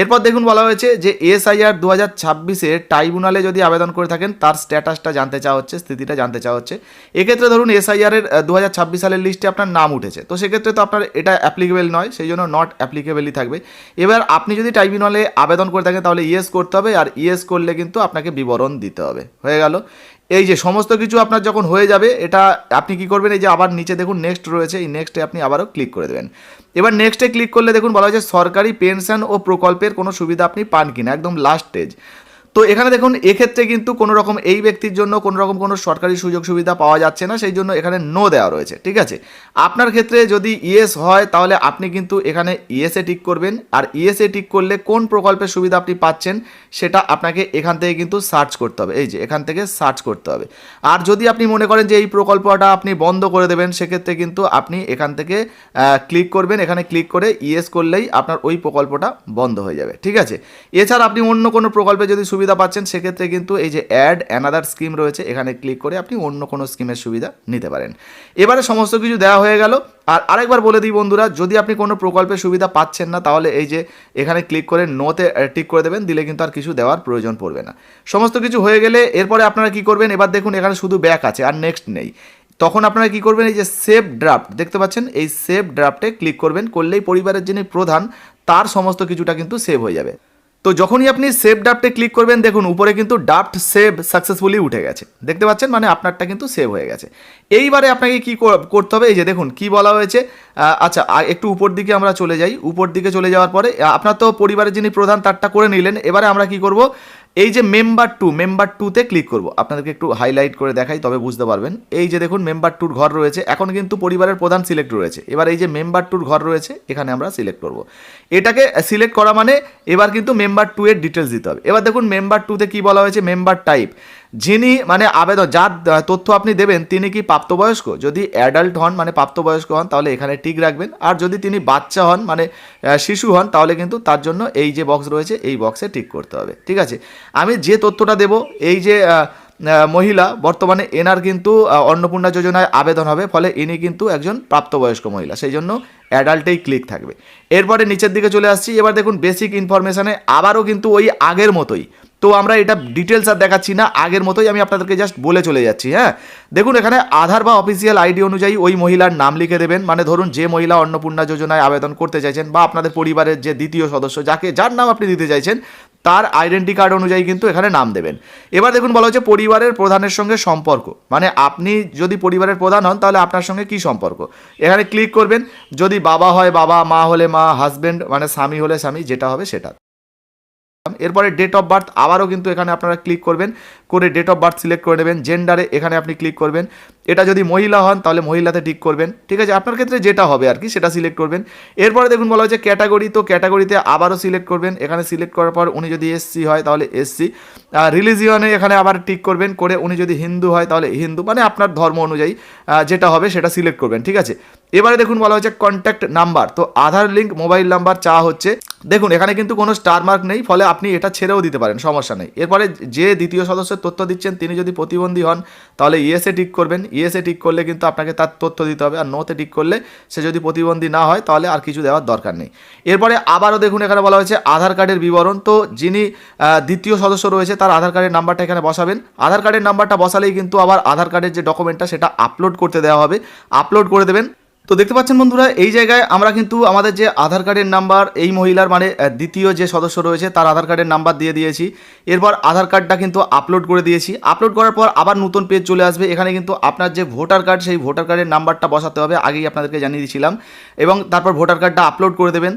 এরপর দেখুন বলা হয়েছে যে এসআইআর 2026-এ ট্রাইব্যুনালে যদি আবেদন করে থাকেন তার স্ট্যাটাসটা জানতে চাওয়া হচ্ছে, স্থিতিটা জানতে চাওয়া হচ্ছে। এক্ষেত্রে ধরুন এসআইআরের 2026 সালের লিস্টে আপনার নাম উঠেছে, তো সেক্ষেত্রে তো আপনার এটা অ্যাপ্লিকেবল নয়, সেই জন্য নট অ্যাপ্লিকেবলই থাকবে। এবার আপনি যদি ট্রাইব্যুনালে আবেদন করে থাকেন তাহলে ইয়েস করতে হবে, আর ইয়েস করলে কিন্তু আপনাকে বিবরণ দিতে হবে। হয়ে গেল। এই যে সমস্ত কিছু আপনার যখন হয়ে যাবে, এটা আপনি কি করবেন, এই যে আবার নিচে দেখুন নেক্সট রয়েছে, এই নেক্সটে আপনি আবারও ক্লিক করে দেবেন। এবার নেক্সটে ক্লিক করলে দেখুন বলা হয়েছে সরকারি পেনশন ও প্রকল্পের কোনো সুবিধা আপনি পান কিনা, একদম লাস্ট স্টেজ। তো এখানে দেখুন এক্ষেত্রে কিন্তু কোনো রকম এই ব্যক্তির জন্য কোনো রকম কোনো সরকারি সুযোগ সুবিধা পাওয়া যাচ্ছে না, সেই জন্য এখানে নো দেওয়া রয়েছে। ঠিক আছে, আপনার ক্ষেত্রে যদি ইয়েস হয় তাহলে আপনি কিন্তু এখানে ইয়েসে টিক করবেন। আর ইয়েসে টিক করলে কোন প্রকল্পের সুবিধা আপনি পাচ্ছেন সেটা আপনাকে এখান থেকে কিন্তু সার্চ করতে হবে, এই যে এখান থেকে সার্চ করতে হবে। আর যদি আপনি মনে করেন যে এই প্রকল্পটা আপনি বন্ধ করে দেবেন, সেক্ষেত্রে কিন্তু আপনি এখান থেকে ক্লিক করবেন। এখানে ক্লিক করে ইয়েস করলেই আপনার ওই প্রকল্পটা বন্ধ হয়ে যাবে। ঠিক আছে, এছাড়া আপনি অন্য কোনো প্রকল্পে যদি সুবিধা পাচ্ছেন, সেক্ষেত্রে কিন্তু এই যে অ্যাড অ্যানাদার স্কিম রয়েছে, এখানে ক্লিক করে আপনি অন্য কোনো স্কিমের সুবিধা নিতে পারেন। এবারে সমস্ত কিছু দেওয়া হয়ে গেল। আর আরেকবার বলে দিই বন্ধুরা, যদি আপনি কোনো প্রকল্পের সুবিধা পাচ্ছেন না তাহলে এই যে এখানে ক্লিক করে নোতে টিক করে দেবেন, দিলে কিন্তু আর কিছু দেওয়ার প্রয়োজন পড়বে না। সমস্ত কিছু হয়ে গেলে এরপরে আপনারা কি করবেন, এবার দেখুন এখানে শুধু ব্যাক আছে আর নেক্সট নেই। তখন আপনারা কি করবেন, এই যে সেভ ড্রাফট দেখতে পাচ্ছেন, এই সেভ ড্রাফটে ক্লিক করবেন। করলেই পরিবারের যিনি প্রধান তার সমস্ত কিছুটা কিন্তু সেভ হয়ে যাবে। তো যখনই আপনি সেভ ড্রাফটে ক্লিক করবেন, দেখুন উপরে কিন্তু ড্রাফট সেভ সাকসেসফুলি উঠে গেছে, দেখতে পাচ্ছেন, মানে আপনারটা কিন্তু সেভ হয়ে গেছে। এইবারে আপনাকে কি করতে হবে, এই যে দেখুন কি বলা হয়েছে। আচ্ছা, একটু উপর দিকে আমরা চলে যাই। উপর দিকে চলে যাওয়ার পরে আপনার তো পরিবারের যিনি প্রধান তারটা করে নিলেন। এবারে আমরা কি করব, এই যে মেম্বার 2তে ক্লিক করব। আপনাদেরকে একটু হাইলাইট করে দেখাই তবে বুঝতে পারবেন। এই যে দেখুন মেম্বার 2 ঘর রয়েছে, এখন কিন্তু পরিবারের প্রধান সিলেক্ট রয়েছে। এবার এই যে মেম্বার 2 ঘর রয়েছে, এখানে আমরা সিলেক্ট করব। এটাকে সিলেক্ট করা মানে এবার কিন্তু মেম্বার 2 এর ডিটেলস দিতে হবে। এবার দেখুন মেম্বার 2তে কি বলা হয়েছে, মেম্বার টাইপ, যিনি মানে আবেদন যার তথ্য আপনি দেবেন তিনি কি প্রাপ্তবয়স্ক, যদি অ্যাডাল্ট হন মানে প্রাপ্তবয়স্ক হন তাহলে এখানে টিক রাখবেন। আর যদি তিনি বাচ্চা হন মানে শিশু হন তাহলে কিন্তু তার জন্য এই যে বক্স রয়েছে এই বক্সে টিক করতে হবে। ঠিক আছে, আমি যে তথ্যটা দেব, এই যে মহিলা বর্তমানে এনার কিন্তু অন্নপূর্ণা যোজনায় আবেদন হবে, ফলে ইনি কিন্তু একজন প্রাপ্তবয়স্ক মহিলা, সেই জন্য অ্যাডাল্টেই ক্লিক থাকবে। এরপরে নিচের দিকে চলে আসছি। এবার দেখুন বেসিক ইনফরমেশানে আবারও কিন্তু ওই আগের মতোই, তো আমরা এটা ডিটেলস আর দেখাচ্ছি না, আগের মতোই আমি আপনাদেরকে জাস্ট বলে চলে যাচ্ছি। হ্যাঁ, দেখুন এখানে আধার বা অফিসিয়াল আইডি অনুযায়ী ওই মহিলার নাম লিখে দেবেন। মানে ধরুন যে মহিলা অন্নপূর্ণা যোজনায় আবেদন করতে চাইছেন, বা আপনাদের পরিবারের যে দ্বিতীয় সদস্য যার নাম আপনি দিতে চাইছেন তার আইডেন্টি কার্ড অনুযায়ী কিন্তু এখানে নাম দেবেন। এবার দেখুন বলা হচ্ছে পরিবারের প্রধানের সঙ্গে সম্পর্ক, মানে আপনি যদি পরিবারের প্রধান হন তাহলে আপনার সঙ্গে কি সম্পর্ক, এখানে ক্লিক করবেন। যদি বাবা হয় বাবা, মা হলে মা, হাজব্যান্ড মানে স্বামী হলে স্বামী, যেটা হবে সেটা। এরপরে ডেট অফ বার্থ আবারও কিন্তু এখানে আপনারা ক্লিক করবেন, করে ডেট অফ বার্থ সিলেক্ট করে নেবেন। জেন্ডারে এখানে আপনি ক্লিক করবেন, এটা যদি মহিলা হন তাহলে মহিলাতে টিক করবেন, ঠিক আছে, আপনার ক্ষেত্রে যেটা হবে আর কি সেটা সিলেক্ট করবেন। এরপরে দেখুন বলা হয়েছে ক্যাটাগরি, তো ক্যাটাগরিতে আবারও সিলেক্ট করবেন, এখানে সিলেক্ট করার পর উনি যদি এসসি হয় তাহলে এসসি, রিলিজিয়নে এখানে আবার টিক করবেন, করে উনি যদি হিন্দু হয় তাহলে হিন্দু, মানে আপনার ধর্ম অনুযায়ী যেটা হবে সেটা সিলেক্ট করবেন, ঠিক আছে। এবারে দেখুন বলা হয়েছে কন্ট্যাক্ট নাম্বার, তো আধার লিঙ্ক মোবাইল নাম্বার চাওয়া হচ্ছে। দেখুন এখানে কিন্তু কোনো স্টার মার্ক নেই, ফলে আপনি এটা ছেড়েও দিতে পারেন, সমস্যা নেই। এরপরে যে দ্বিতীয় সদস্যের তথ্য দিচ্ছেন তিনি যদি প্রতিবন্ধী হন তাহলে ইয়েসে টিক করবেন, ইয়েসে টিক করলে কিন্তু আপনাকে তার তথ্য দিতে হবে, আর নোতে টিক করলে সে যদি প্রতিবন্ধী না হয় তাহলে আর কিছু দেওয়ার দরকার নেই। এরপরে আবারও দেখুন এখানে বলা হয়েছে আধার কার্ডের বিবরণ, তো যিনি দ্বিতীয় সদস্য রয়েছে তার আধার কার্ডের নাম্বারটা এখানে বসাবেন। আধার কার্ডের নাম্বারটা বসালেই কিন্তু আবার আধার কার্ডের যে ডকুমেন্টটা সেটা আপলোড করতে দেওয়া হবে, আপলোড করে দেবেন। তো দেখতে পাচ্ছেন বন্ধুরা, এই জায়গায় আমরা কিন্তু আমাদের যে আধার কার্ডের নাম্বার, এই মহিলার মানে দ্বিতীয় যে সদস্য রয়েছে তার আধার কার্ডের নাম্বার দিয়ে দিয়েছি। এরপর আধার কার্ডটা কিন্তু আপলোড করে দিয়েছি। আপলোড করার পর আবার নতুন পেজ চলে আসবে, এখানে কিন্তু আপনার যে ভোটার কার্ড সেই ভোটার কার্ডের নাম্বারটা বসাতে হবে, আগেই আপনাদেরকে জানিয়ে দিয়েছিলাম, এবং তারপর ভোটার কার্ডটা আপলোড করে দেবেন,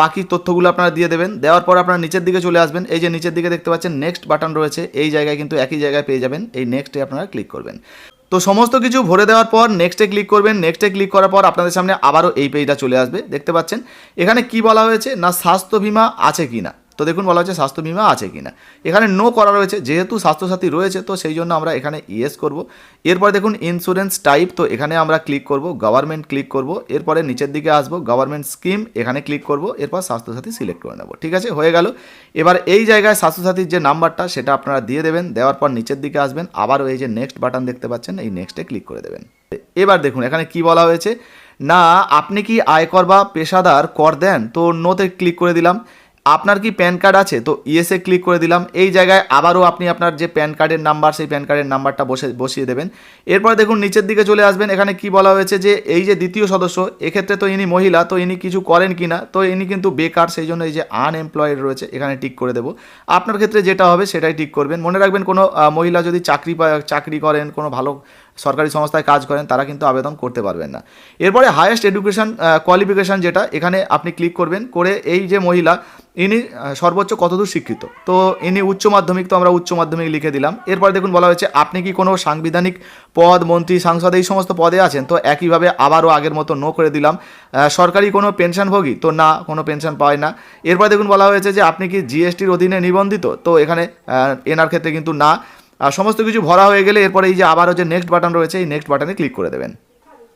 বাকি তথ্যগুলো আপনারা দিয়ে দেবেন। দেওয়ার পর আপনারা নিচের দিকে চলে আসবেন, এই যে নিচের দিকে দেখতে পাচ্ছেন নেক্সট বাটন রয়েছে, এই জায়গায় কিন্তু একই জায়গায় পেয়ে যাবেন, এই নেক্সটে আপনারা ক্লিক করবেন। তো সমস্ত কিছু ভরে দেওয়ার পর নেক্সটে ক্লিক করবেন, নেক্সটে ক্লিক করার পর আপনাদের সামনে আবারও এই পেজটা চলে আসবে। দেখতে পাচ্ছেন এখানে কি বলা হয়েছে না স্বাস্থ্য বীমা আছে কি না, তো দেখুন বলা হচ্ছে স্বাস্থ্য বীমা আছে কি না, এখানে নো করা রয়েছে, যেহেতু স্বাস্থ্যসাথী রয়েছে তো সেই জন্য আমরা এখানে ইয়েস করব। এরপর দেখুন ইন্স্যুরেন্স টাইপ, তো এখানে আমরা ক্লিক করব, গভর্নমেন্ট ক্লিক করব, এরপরে নিচের দিকে আসবো গভর্নমেন্ট স্কিম, এখানে ক্লিক করব, এরপর স্বাস্থ্যসাথী সিলেক্ট করে নেব, ঠিক আছে, হয়ে গেল। এবার এই জায়গায় স্বাস্থ্যসাথীর যে নাম্বারটা সেটা আপনারা দিয়ে দেবেন, দেওয়ার পর নিচের দিকে আসবেন, আবারও এই যে নেক্সট বাটন দেখতে পাচ্ছেন এই নেক্সটে ক্লিক করে দেবেন। এবার দেখুন এখানে কি বলা হয়েছে না আপনি কি আয়কর বা পেশাদার কর দেন, তো নোতে ক্লিক করে দিলাম। আপনার কি প্যান কার্ড আছে, তো ইয়েসে ক্লিক করে দিলাম। এই জায়গায় আবারও আপনি আপনার যে প্যান কার্ডের নাম্বার সেই প্যান কার্ডের নাম্বারটা বসিয়ে দেবেন। এরপর দেখুন নিচের দিকে চলে আসবেন, এখানে কি বলা হয়েছে যে এই যে দ্বিতীয় সদস্য, এক্ষেত্রে তো ইনি মহিলা, তো ইনি কিছু করেন কি না, তো ইনি কিন্তু বেকার, সেই জন্য এই যে আনএমপ্লয়েড রয়েছে এখানে টিক করে দেবো। আপনার ক্ষেত্রে যেটা হবে সেটাই টিক করবেন। মনে রাখবেন কোনো মহিলা যদি চাকরি করেন, কোনো ভালো সরকারি সংস্থায় কাজ করেন, তারা কিন্তু আবেদন করতে পারবেন না। এরপরে হায়েস্ট এডুকেশন কোয়ালিফিকেশান যেটা, এখানে আপনি ক্লিক করবেন, করে এই যে মহিলা ইনি সর্বোচ্চ কতদূর শিক্ষিত, তো ইনি উচ্চ মাধ্যমিক, তো আমরা উচ্চ মাধ্যমিক লিখে দিলাম। এরপর দেখুন বলা হয়েছে আপনি কি কোনো সাংবিধানিক পদ, মন্ত্রী, সাংসদ এই সমস্ত পদে আছেন, তো একইভাবে আবারও আগের মতো নো করে দিলাম। সরকারি কোনো পেনশনভোগী, তো না, কোনো পেনশন পায় না। এরপর দেখুন বলা হয়েছে যে আপনি কি জিএসটির অধীনে নিবন্ধিত, তো এখানে এনার ক্ষেত্রে কিন্তু না। আর সমস্ত কিছু ভরা হয়ে গেলে এরপরে এই যে আবারও যে নেক্সট বাটন রয়েছে এই নেক্সট বাটনে ক্লিক করে দেবেন।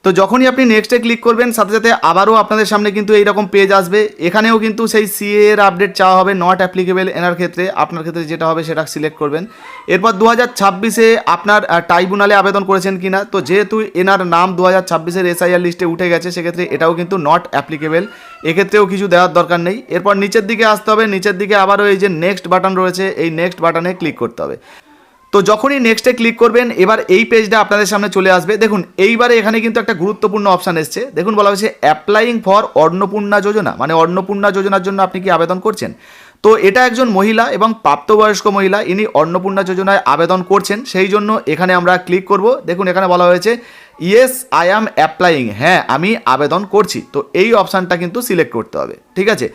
তো যখনই আপনি নেক্সটে ক্লিক করবেন সাথে সাথে আবারও আপনাদের সামনে কিন্তু এইরকম পেজ আসবে, এখানেও কিন্তু সেই সিএ এর আপডেট চাওয়া হবে, নট অ্যাপ্লিকেবল এনার ক্ষেত্রে, আপনার ক্ষেত্রে যেটা হবে সেটা সিলেক্ট করবেন। এরপর 2026-এ আপনার ট্রাইব্যুনালে আবেদন করেছেন কিনা, তো যেহেতু এনার নাম 2026-এর এসআইআর লিস্টে উঠে গেছে সেক্ষেত্রে এটাও কিন্তু নট অ্যাপ্লিকেবল, এক্ষেত্রেও কিছু দেওয়ার দরকার নেই। এরপর নিচের দিকে আসতে হবে, নিচের দিকে আবারও এই যে নেক্সট বাটন রয়েছে এই নেক্সট বাটনে ক্লিক করতে হবে। তো যখনই নেক্সটে ক্লিক করবেন এবার এই পেজটা আপনাদের সামনে চলে আসবে। দেখুন এইবারে এখানে কিন্তু একটা গুরুত্বপূর্ণ অপশান এসছে, দেখুন বলা হয়েছে অ্যাপ্লাইং ফর অন্নপূর্ণা যোজনা, মানে অন্নপূর্ণা যোজনার জন্য আপনি কি আবেদন করছেন। তো এটা একজন মহিলা এবং প্রাপ্তবয়স্ক মহিলা, ইনি অন্নপূর্ণা যোজনায় আবেদন করছেন, সেই জন্য এখানে আমরা ক্লিক করব। দেখুন এখানে বলা হয়েছে ইয়েস আই অ্যাম অ্যাপ্লাইং, হ্যাঁ আমি আবেদন করছি, তো এই অপশানটা কিন্তু সিলেক্ট করতে হবে, ঠিক আছে।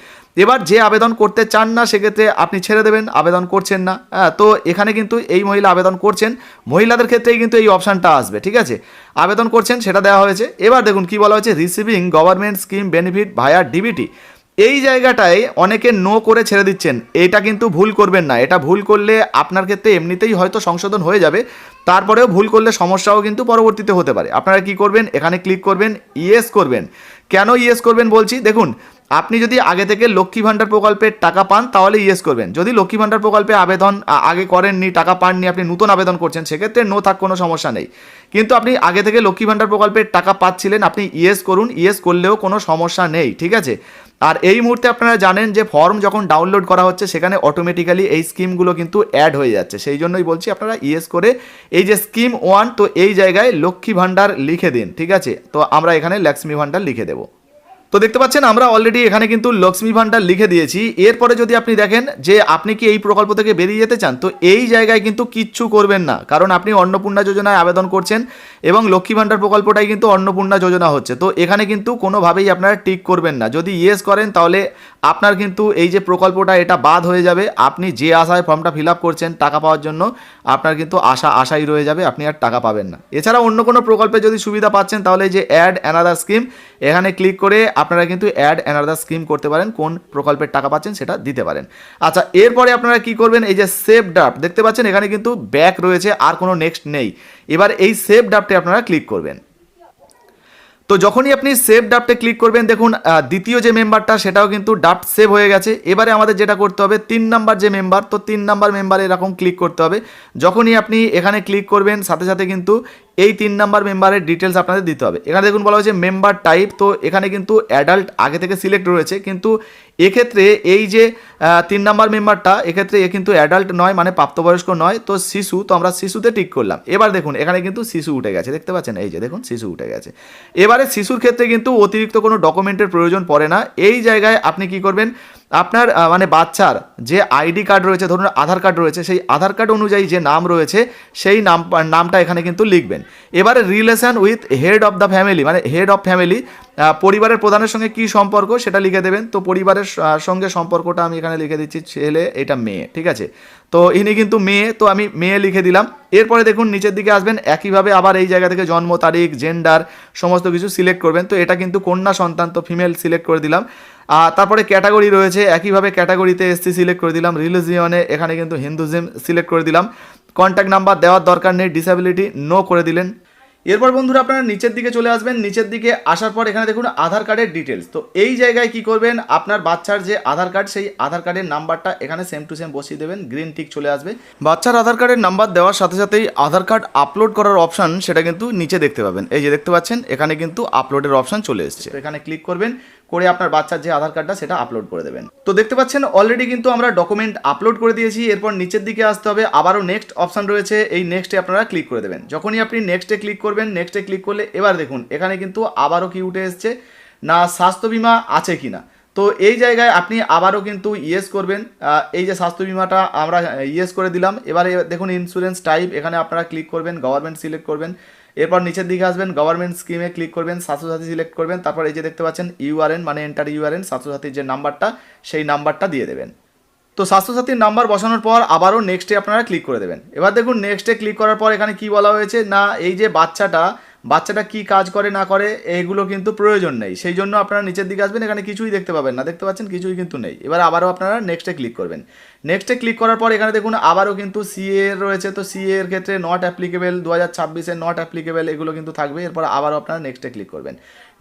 এবার যে আবেদন করতে চান না সেক্ষেত্রে আপনি ছেড়ে দেবেন, আবেদন করছেন না, হ্যাঁ। তো এখানে কিন্তু এই মহিলা আবেদন করছেন, মহিলাদের ক্ষেত্রেই কিন্তু এই অপশানটা আসবে, ঠিক আছে, আবেদন করছেন সেটা দেওয়া হয়েছে। এবার দেখুন কি বলা হয়েছে রিসিভিং গভর্নমেন্ট স্কিম বেনিফিট ভায়া ডিবিটি, এই জায়গাটায় অনেকে নো করে ছেড়ে দিচ্ছেন, এটা কিন্তু ভুল করবেন না, এটা ভুল করলে আপনার ক্ষেত্রে এমনিতেই হয়তো সংশোধন হয়ে যাবে, তারপরেও ভুল করলে সমস্যাও কিন্তু পরবর্তীতে হতে পারে। আপনারা কি করবেন, এখানে ক্লিক করবেন, ইয়েস করবেন। কেন ইয়েস করবেন বলছি, দেখুন আপনি যদি আগে থেকে লক্ষ্মী ভাণ্ডার প্রকল্পের টাকা পান তাহলে ইয়েস করবেন, যদি লক্ষ্মী ভাণ্ডার প্রকল্পে আবেদন আগে করেননি, টাকা পাননি, আপনি নতুন আবেদন করছেন, সেক্ষেত্রে নো থাক, কোনো সমস্যা নেই। কিন্তু আপনি আগে থেকে লক্ষ্মী ভাণ্ডার প্রকল্পের টাকা পাচ্ছিলেন, আপনি ইয়েস করুন, ইয়েস করলেও কোনো সমস্যা নেই, ঠিক আছে। আর এই মুহূর্তে আপনারা জানেন যে ফর্ম যখন ডাউনলোড করা হচ্ছে সেখানে অটোমেটিক্যালি এই স্কিমগুলো কিন্তু অ্যাড হয়ে যাচ্ছে, সেই জন্যই বলছি আপনারা ইয়েস করে এই যে স্কিম 1, তো এই জায়গায় লক্ষ্মী ভাণ্ডার লিখে দিন, ঠিক আছে। তো আমরা এখানে লক্ষ্মী ভাণ্ডার লিখে দেবো। তো দেখতে পাচ্ছেন আমরা অলরেডি এখানে কিন্তু লক্ষ্মী ভাণ্ডার লিখে দিয়েছি। এরপরে যদি আপনি দেখেন যে আপনি কি এই প্রকল্প থেকে বেরিয়ে যেতে চান, তো এই জায়গায় কিন্তু কিচ্ছু করবেন না, কারণ আপনি অন্নপূর্ণা যোজনায় আবেদন করছেন এবং লক্ষ্মী ভাণ্ডার প্রকল্পটাই কিন্তু অন্নপূর্ণা যোজনা হচ্ছে। তো এখানে কিন্তু কোনোভাবেই আপনারা টিক করবেন না। যদি ইয়েস করেন তাহলে আপনার কিন্তু এই যে প্রকল্পটা এটা বাদ হয়ে যাবে। আপনি যে আশায় ফর্মটা ফিল আপ করছেন টাকা পাওয়ার জন্য, আপনার কিন্তু আশাই রয়ে যাবে, আপনি আর টাকা পাবেন না। এছাড়া অন্য কোনো প্রকল্পে যদি সুবিধা পাচ্ছেন তাহলে যে অ্যাড অ্যানাদার স্কিম, এখানে ক্লিক করে আপনারা কিন্তু অ্যাড অ্যানাদার স্কিম করতে পারেন, কোন প্রকল্পের টাকা পাচ্ছেন সেটা দিতে পারেন। আচ্ছা, এরপরে আপনারা কি করবেন, এই যে সেভ ড্রাফট দেখতে পাচ্ছেন এখানে কিন্তু ব্যাক রয়েছে, আর কোনো নেক্সট নেই। এবার এই সেভ ড্রাফটে আপনারা ক্লিক করবেন। তো যখনই আপনি সেভ ড্রাফটে ক্লিক করবেন দেখুন দ্বিতীয় যে মেম্বারটা সেটাও কিন্তু ড্রাফট সেভ হয়ে গেছে। এবারে আমাদের যেটা করতে হবে 3 নাম্বার যে মেম্বার, তো 3 নাম্বার মেম্বারে এরকম ক্লিক করতে হবে। যখনই আপনি এখানে ক্লিক করবেন সাথে সাথে কিন্তু এই 3 নাম্বার মেম্বারের ডিটেলস আপনাদের দিতে হবে। এখানে দেখুন বলা হয়েছে মেম্বার টাইপ, তো এখানে কিন্তু অ্যাডাল্ট আগে থেকে সিলেক্ট রয়েছে, কিন্তু এক্ষেত্রে এই যে 3 নাম্বার মেম্বারটা এক্ষেত্রে এ কিন্তু অ্যাডাল্ট নয়, মানে প্রাপ্তবয়স্ক নয়, তো শিশু, তো আমরা শিশুতে টিক করলাম। এবার দেখুন এখানে কিন্তু শিশু উঠে গেছে, দেখতে পাচ্ছেন এই যে দেখুন শিশু উঠে গেছে। এবারে শিশুর ক্ষেত্রে কিন্তু অতিরিক্ত কোনো ডকুমেন্টের প্রয়োজন পড়ে না। এই জায়গায় আপনি কি করবেন, আপনার মানে বাচ্চার যে আইডি কার্ড রয়েছে, ধরুন আধার কার্ড রয়েছে, সেই আধার কার্ড অনুযায়ী যে নাম রয়েছে সেই নামটা এখানে কিন্তু লিখবেন। এবারে relation with head of the family, মানে হেড অফ ফ্যামিলি, পরিবারের প্রধানের সঙ্গে কি সম্পর্ক সেটা লিখে দেবেন। তো পরিবারের সঙ্গে সম্পর্কটা আমি এখানে লিখে দিচ্ছি ছেলে, এটা মেয়ে, ঠিক আছে। তো ইনি কিন্তু মেয়ে, তো আমি মেয়ে লিখে দিলাম। এরপরে দেখুন নিচের দিকে আসবেন, একইভাবে আবার এই জায়গা থেকে জন্ম তারিখ, জেন্ডার সমস্ত কিছু সিলেক্ট করবেন। তো এটা কিন্তু কন্যা সন্তান, তো ফিমেল সিলেক্ট করে দিলাম। তারপরে ক্যাটাগরি রয়েছে, একইভাবে ক্যাটাগরিতে এসসি সিলেক্ট করে দিলাম। রিলিজিয়নে এখানে কিন্তু হিন্দুইজম সিলেক্ট করে দিলাম। কন্ট্যাক্ট নাম্বার দেওয়ার দরকার নেই, ডিসেবিলিটি নো করে দিলেন। এরপর বন্ধুরা আপনারা নিচের দিকে চলে আসবেন। নিচের দিকে আসার পর এখানে দেখুন আধার কার্ডের ডিটেলস। তো এই জায়গায় কি করবেন, আপনার বাচ্চার যে আধার কার্ড সেই আধার কার্ডের নাম্বারটা এখানে সেম টু সেম বসিয়ে দেবেন, গ্রিন টিক চলে আসবে। বাচ্চার আধার কার্ডের নাম্বার দেওয়ার সাথে সাথেই আধার কার্ড আপলোড করার অপশান সেটা কিন্তু নিচে দেখতে পাবেন। এই যে দেখতে পাচ্ছেন এখানে কিন্তু আপলোডের অপশান চলে এসেছে। এখানে ক্লিক করবেন, করে আপনার বাচ্চার যে আধার কার্ডটা সেটা আপলোড করে দেবেন। তো দেখতে পাচ্ছেন অলরেডি কিন্তু আমরা ডকুমেন্ট আপলোড করে দিয়েছি। এরপর নিচের দিকে আসতে হবে, আবারও নেক্সট অপশান রয়েছে, এই নেক্সটে আপনারা ক্লিক করে দেবেন। যখনই আপনি নেক্সটে ক্লিক করবেন, নেক্সটে ক্লিক করলে এবার দেখুন এখানে কিন্তু আবারও কি উঠে এসছে না, স্বাস্থ্য বিমা আছে কিনা। তো এই জায়গায় আপনি আবারও কিন্তু ইয়েস করবেন। এই যে স্বাস্থ্য বিমাটা আমরা ইয়েস করে দিলাম। এবারে দেখুন ইন্স্যুরেন্স টাইপ, এখানে আপনারা ক্লিক করবেন, গভর্নমেন্ট সিলেক্ট করবেন। এরপর নিচের দিকে আসবেন, গভর্নমেন্ট স্কিমে ক্লিক করবেন, স্বাস্থ্যসাথী সিলেক্ট করবেন। তারপর এই যে দেখতে পাচ্ছেন ইউআরএন, মানে এন্টার ইউআরএন, স্বাস্থ্যসাথীর যে নাম্বারটা সেই নাম্বারটা দিয়ে দেবেন। তো স্বাস্থ্যসাথীর নাম্বার বসানোর পর আবারও নেক্সটে আপনারা ক্লিক করে দেবেন। এবার দেখুন নেক্সটে ক্লিক করার পর এখানে কি বলা হয়েছে না, এই যে বাচ্চাটা কি কাজ করে না করে এইগুলো কিন্তু প্রয়োজন নেই, সেই জন্য আপনারা নিচের দিকে আসবেন, এখানে কিছুই দেখতে পাবেন না, দেখতে পাচ্ছেন কিছুই কিন্তু নেই। এবার আবারও আপনারা নেক্সটে ক্লিক করবেন। নেক্সটে ক্লিক করার পর এখানে দেখুন আবারও কিন্তু সিএ রয়েছে, তো সিএ এর ক্ষেত্রে নট অ্যাপ্লিকেবল, 2026-এর নট অ্যাপ্লিকেবল এগুলো কিন্তু থাকবে। এরপর আবারও আপনারা নেক্সটে ক্লিক করবেন।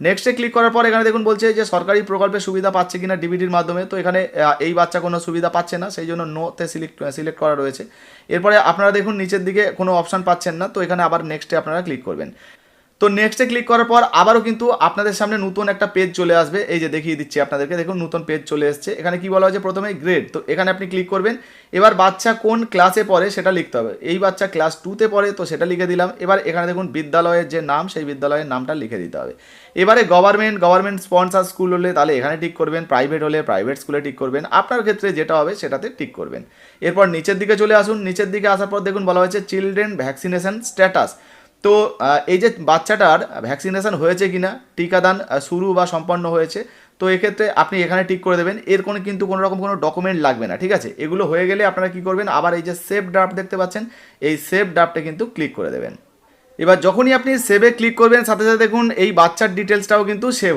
নেক্সটে ক্লিক করার পর এখানে দেখুন বলছে যে সরকারি প্রকল্পের সুবিধা পাচ্ছে কিনা ডিবিটির মাধ্যমে, তো এখানে এই বাচ্চা কোনো সুবিধা পাচ্ছে না, সেই জন্য নোতে সিলেক্ট করা রয়েছে। এরপরে আপনারা দেখুন নিচের দিকে কোনো অপশান পাচ্ছেন না, তো এখানে আবার নেক্সটে আপনারা ক্লিক করবেন। তো নেক্সটে ক্লিক করার পর আবারও কিন্তু আপনাদের সামনে নতুন একটা পেজ চলে আসবে। এই যে দেখিয়ে দিচ্ছি আপনাদেরকে, দেখুন নতুন পেজ চলে এসছে। এখানে কি বলা হয়েছে, প্রথমে গ্রেড, তো এখানে আপনি ক্লিক করবেন। এবার বাচ্চা কোন ক্লাসে পড়ে সেটা লিখতে হবে। এই বাচ্চা ক্লাস 2-তে পড়ে, তো সেটা লিখে দিলাম। এবার এখানে দেখুন বিদ্যালয়ের যে নাম সেই বিদ্যালয়ের নামটা লিখে দিতে হবে। এবারে গভর্নমেন্ট স্পন্সার স্কুল হলে তাহলে এখানে টিক করবেন, প্রাইভেট হলে প্রাইভেট স্কুলে টিক করবেন, আপনার ক্ষেত্রে যেটা হবে সেটাতে টিক করবেন। এরপর নিচের দিকে চলে আসুন। নিচের দিকে আসার পর দেখুন বলা হয়েছে চিলড্রেন ভ্যাকসিনেশন স্ট্যাটাস। তো এই যে বাচ্চাটার ভ্যাকসিনেশন হয়েছে কিনা, টিকাদান শুরু বা সম্পন্ন হয়েছে, তো এক্ষেত্রে আপনি এখানে টিক করে দেবেন। এর কিন্তু কোনো রকম কোনো ডকুমেন্ট লাগবে না, ঠিক আছে। এগুলো হয়ে গেলে আপনারা কি করবেন, আবার এই যে সেভ ড্রাফট দেখতে পাচ্ছেন, এই সেভ ড্রাফটে কিন্তু ক্লিক করে দেবেন। এবার যখনই আপনি সেভে ক্লিক করবেন সাথে সাথে দেখুন এই বাচ্চার ডিটেলসটাও কিন্তু সেভ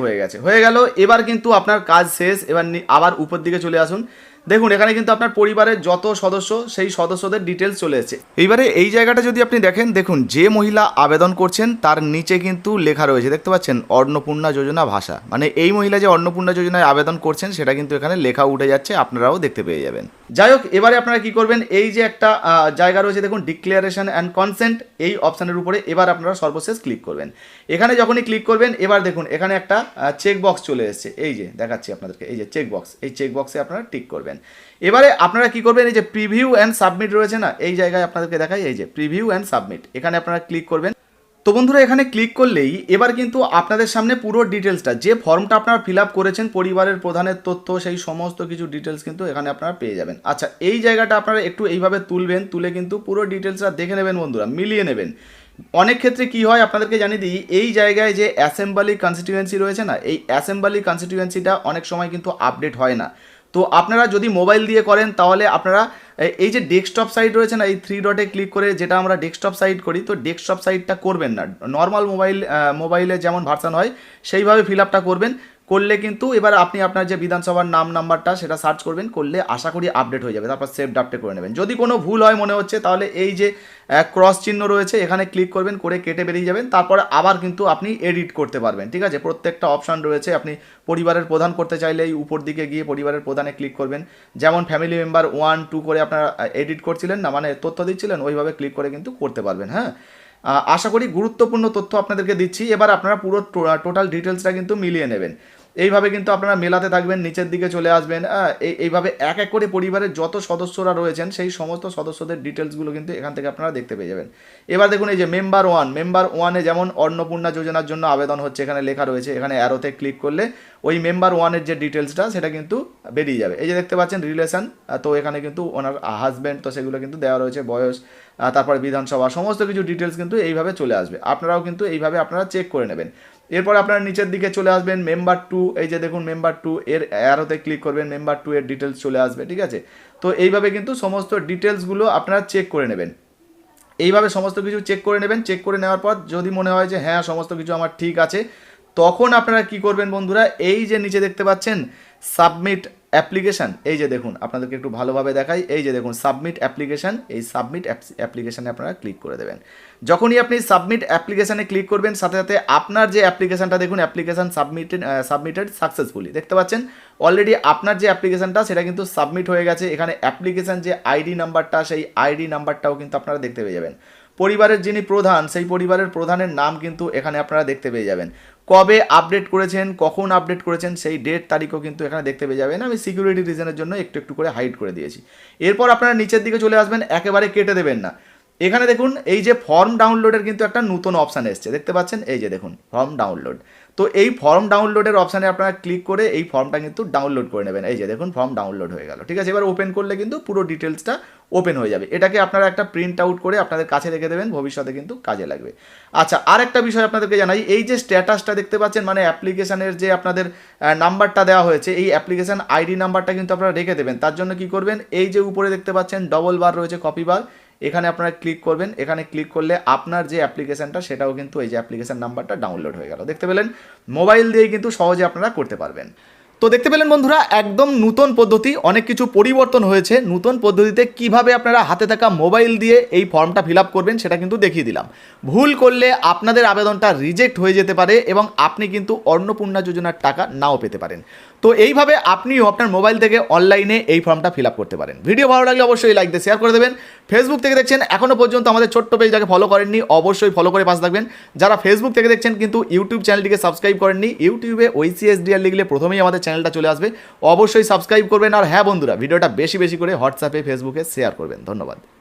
হয়ে গেল। এবার কিন্তু আপনার কাজ শেষ। এবার আবার উপর দিকে চলে আসুন। দেখুন এখানে কিন্তু আপনার পরিবারের যত সদস্য সেই সদস্যদের ডিটেলস চলে এসেছে। এইবারে এই জায়গাটা যদি আপনি দেখেন, দেখুন যে মহিলা আবেদন করছেন তার নিচে কিন্তু লেখা রয়েছে, দেখতে পাচ্ছেন অন্নপূর্ণা যোজনা ভাষা, মানে এই মহিলা যে অন্নপূর্ণা যোজনায় আবেদন করছেন সেটা কিন্তু এখানে লেখা উঠে যাচ্ছে, আপনারাও দেখতে পেয়ে যাবেন। যাই হোক, এবারে আপনারা কি করবেন, এই যে একটা জায়গা রয়েছে দেখুন ডিক্লারেশন অ্যান্ড কনসেন্ট, এই অপশানের উপরে এবার আপনারা সর্বশেষ ক্লিক করবেন। এখানে যখনই ক্লিক করবেন এবার দেখুন এখানে একটা চেক বক্স চলে এসেছে, এই যে দেখাচ্ছি আপনাদেরকে, এই যে চেক বক্স, এই চেক বক্সে আপনারা টিক করবেন। এবারে আপনারা কি করবেন, এই যে প্রিভিউ অ্যান্ড সাবমিট রয়েছে না, এই জায়গায় আপনাদেরকে দেখাই, এই যে প্রিভিউ অ্যান্ড সাবমিট, এখানে আপনারা ক্লিক করবেন। তো বন্ধুরা এখানে ক্লিক করলেই এবার কিন্তু আপনাদের সামনে পুরো ডিটেলসটা, যে ফর্মটা আপনারা ফিল আপ করেছেন পরিবারের প্রধানের তথ্য, সেই সমস্ত কিছু ডিটেলস কিন্তু এখানে আপনারা পেয়ে যাবেন। আচ্ছা, এই জায়গাটা আপনারা একটু এইভাবে তুলে কিন্তু পুরো ডিটেলসটা দেখে নেবেন বন্ধুরা, মিলিয়ে নেবেন। অনেক ক্ষেত্রে কি হয় আপনাদেরকে জানিয়ে দিই, এই জায়গায় যে অ্যাসেম্বলি কনস্টিটিউয়েন্সি রয়েছে না, এই অ্যাসেম্বলি কনস্টিটিউয়েন্সিটা অনেক সময় কিন্তু আপডেট হয় না। তো আপনারা যদি মোবাইল দিয়ে করেন তাহলে আপনারা এই যে ডেস্কটপ সাইট রয়েছে না, এই 3 ডটে ক্লিক করে যেটা আমরা ডেস্কটপ সাইট করি, তো ডেস্কটপ সাইটটা করবেন না, নর্মাল মোবাইলে যেমন ভার্সান হয় সেইভাবে ফিল আপটা করবেন। করলে কিন্তু এবার আপনি আপনার যে বিধানসভার নাম নাম্বারটা সেটা সার্চ করবেন, করলে আশা করি আপডেট হয়ে যাবে। তারপর সেভ ড্রাফটে করে নেবেন। যদি কোনো ভুল হয় মনে হচ্ছে তাহলে এই যে ক্রস চিহ্ন রয়েছে এখানে ক্লিক করবেন, করে কেটে বেরিয়ে যাবেন। তারপরে আবার কিন্তু আপনি এডিট করতে পারবেন, ঠিক আছে। প্রত্যেকটা অপশান রয়েছে। আপনি পরিবারের প্রধান করতে চাইলে এই উপর দিকে গিয়ে পরিবারের প্রধানে ক্লিক করবেন। যেমন ফ্যামিলি মেম্বার 1 2 করে আপনারা এডিট করছিলেন না, মানে তথ্য দিচ্ছিলেন, ওইভাবে ক্লিক করে কিন্তু করতে পারবেন। হ্যাঁ, আশা করি গুরুত্বপূর্ণ তথ্য আপনাদেরকে দিচ্ছি। এবার আপনারা পুরো টোটাল ডিটেলসটা কিন্তু মিলিয়ে নেবেন। এইভাবে কিন্তু আপনারা মেলাতে থাকবেন, নিচের দিকে চলে আসবেন। এইভাবে এক এক করে পরিবারের যত সদস্যরা রয়েছেন সেই সমস্ত সদস্যদের ডিটেলসগুলো কিন্তু এখান থেকে আপনারা দেখতে পেয়ে যাবেন। এবার দেখুন এই যে মেম্বার 1 এ যেমন অন্নপূর্ণা যোজনার জন্য আবেদন হচ্ছে এখানে লেখা রয়েছে। এখানে অ্যারোতে ক্লিক করলে ওই মেম্বার 1-এর যে ডিটেলসটা সেটা কিন্তু বেরিয়ে যাবে। এই যে দেখতে পাচ্ছেন রিলেশন, তো এখানে কিন্তু ওনার হাজব্যান্ড, তো সেগুলো কিন্তু দেওয়া রয়েছে, বয়স, তারপরে বিধানসভা, সমস্ত কিছু ডিটেলস কিন্তু এইভাবে চলে আসবে। আপনারাও কিন্তু এইভাবে আপনারা চেক করে নেবেন। এরপর আপনারা নিচের দিকে চলে আসবেন মেম্বার 2, এই যে দেখুন মেম্বার 2 এর অ্যারোতে ক্লিক করবেন, মেম্বার 2 এর ডিটেলস চলে আসবে, ঠিক আছে। তো এইভাবে কিন্তু সমস্ত ডিটেলসগুলো আপনারা চেক করে নেবেন। এইভাবে সমস্ত কিছু চেক করে নেবেন। চেক করে নেওয়ার পর যদি মনে হয় যে হ্যাঁ সমস্ত কিছু আমার ঠিক আছে, তখন আপনারা কি করবেন বন্ধুরা, এই যে নিচে দেখতে পাচ্ছেন সাবমিট অ্যাপ্লিকেশান, এই যে দেখুন আপনাদেরকে একটু ভালোভাবে দেখাই, এই যে দেখুন সাবমিট অ্যাপ্লিকেশান, এই সাবমিট অ্যাপ্লিকেশানে আপনারা ক্লিক করে দেবেন। যখনই আপনি সাবমিট অ্যাপ্লিকেশানে ক্লিক করবেন, সাথে সাথে আপনার যে অ্যাপ্লিকেশানটা দেখুন অ্যাপ্লিকেশান সাবমিটেড সাকসেসফুলি, দেখতে পাচ্ছেন অলরেডি আপনার যে অ্যাপ্লিকেশানটা সেটা কিন্তু সাবমিট হয়ে গেছে। এখানে অ্যাপ্লিকেশান যে আইডি নাম্বারটা, সেই আইডি নাম্বারটাও কিন্তু আপনারা দেখতে পেয়ে যাবেন। পরিবারের যিনি প্রধান, সেই পরিবারের প্রধানের নাম কিন্তু এখানে আপনারা দেখতে পেয়ে যাবেন। কবে আপডেট করেছেন, কখন আপডেট করেছেন, সেই ডেট তারিখও কিন্তু এখানে দেখতে পেয়ে যাবেন। আমি সিকিউরিটি রিজনের জন্য একটু একটু করে হাইড করে দিয়েছি। এরপর আপনারা নিচের দিকে চলে আসবেন, একেবারে কেটে দেবেন না। এখানে দেখুন এই যে ফর্ম ডাউনলোডের কিন্তু একটা নতুন অপশান এসছে, দেখতে পাচ্ছেন, এই যে দেখুন ফর্ম ডাউনলোড। তো এই ফর্ম ডাউনলোডের অপশানে আপনারা ক্লিক করে এই ফর্মটা কিন্তু ডাউনলোড করে নেবেন। এই যে দেখুন ফর্ম ডাউনলোড হয়ে গেল, ঠিক আছে। এবার ওপেন করলে কিন্তু পুরো ডিটেলসটা ওপেন হয়ে যাবে। এটাকে আপনারা একটা প্রিন্ট আউট করে আপনাদের কাছে রেখে দেবেন, ভবিষ্যতে কিন্তু কাজে লাগবে। আচ্ছা, আর একটা বিষয় আপনাদেরকে জানাই, এই যে স্ট্যাটাসটা দেখতে পাচ্ছেন, মানে অ্যাপ্লিকেশানের যে আপনাদের নাম্বারটা দেওয়া হয়েছে, এই অ্যাপ্লিকেশান আইডি নাম্বারটা কিন্তু আপনারা রেখে দেবেন। তার জন্য কি করবেন, এই যে উপরে দেখতে পাচ্ছেন ডবল বার রয়েছে, কপি বার, এখানে আপনারা ক্লিক করবেন। এখানে ক্লিক করলে আপনার যে অ্যাপ্লিকেশানটা সেটাও কিন্তু এই যে অ্যাপ্লিকেশান নাম্বারটা ডাউনলোড হয়ে গেল, দেখতে পেলেন। মোবাইল দিয়েই কিন্তু সহজে আপনারা করতে পারবেন। তো দেখতে পেলেন বন্ধুরা, একদম নতুন পদ্ধতি, অনেক কিছু পরিবর্তন হয়েছে। নতুন পদ্ধতিতে কিভাবে আপনারা হাতে থাকা মোবাইল দিয়ে এই ফর্মটা ফিল আপ করবেন সেটা কিন্তু দেখিয়ে দিলাম। ভুল করলে আপনাদের আবেদনটা রিজেক্ট হয়ে যেতে পারে এবং আপনি কিন্তু অন্নপূর্ণা যোজনার টাকা নাও পেতে পারেন। তো এইভাবে আপনিও আপনার মোবাইল থেকে অনলাইনে এই ফর্মটা ফিল আপ করতে পারেন। ভিডিও ভালো লাগলে অবশ্যই লাইক দিয়ে শেয়ার করে দেবেন। ফেসবুক থেকে দেখছেন, এখনও পর্যন্ত আমাদের ছোট্ট পেজটাকে ফলো করেননি, অবশ্যই ফলো করে পাশে থাকবেন। যারা ফেসবুক থেকে দেখছেন কিন্তু ইউটিউব চ্যানেলটিকে সাবস্ক্রাইব করেননি, ইউটিউবে OECSDR লিখলে প্রথমেই আমাদের চ্যানেলটা চলে আসবে, অবশ্যই সাবস্ক্রাইব করবেন। আর হ্যাঁ বন্ধুরা, ভিডিওটা বেশি বেশি করে হোয়াটসঅ্যাপে, ফেসবুকে শেয়ার করবেন। ধন্যবাদ।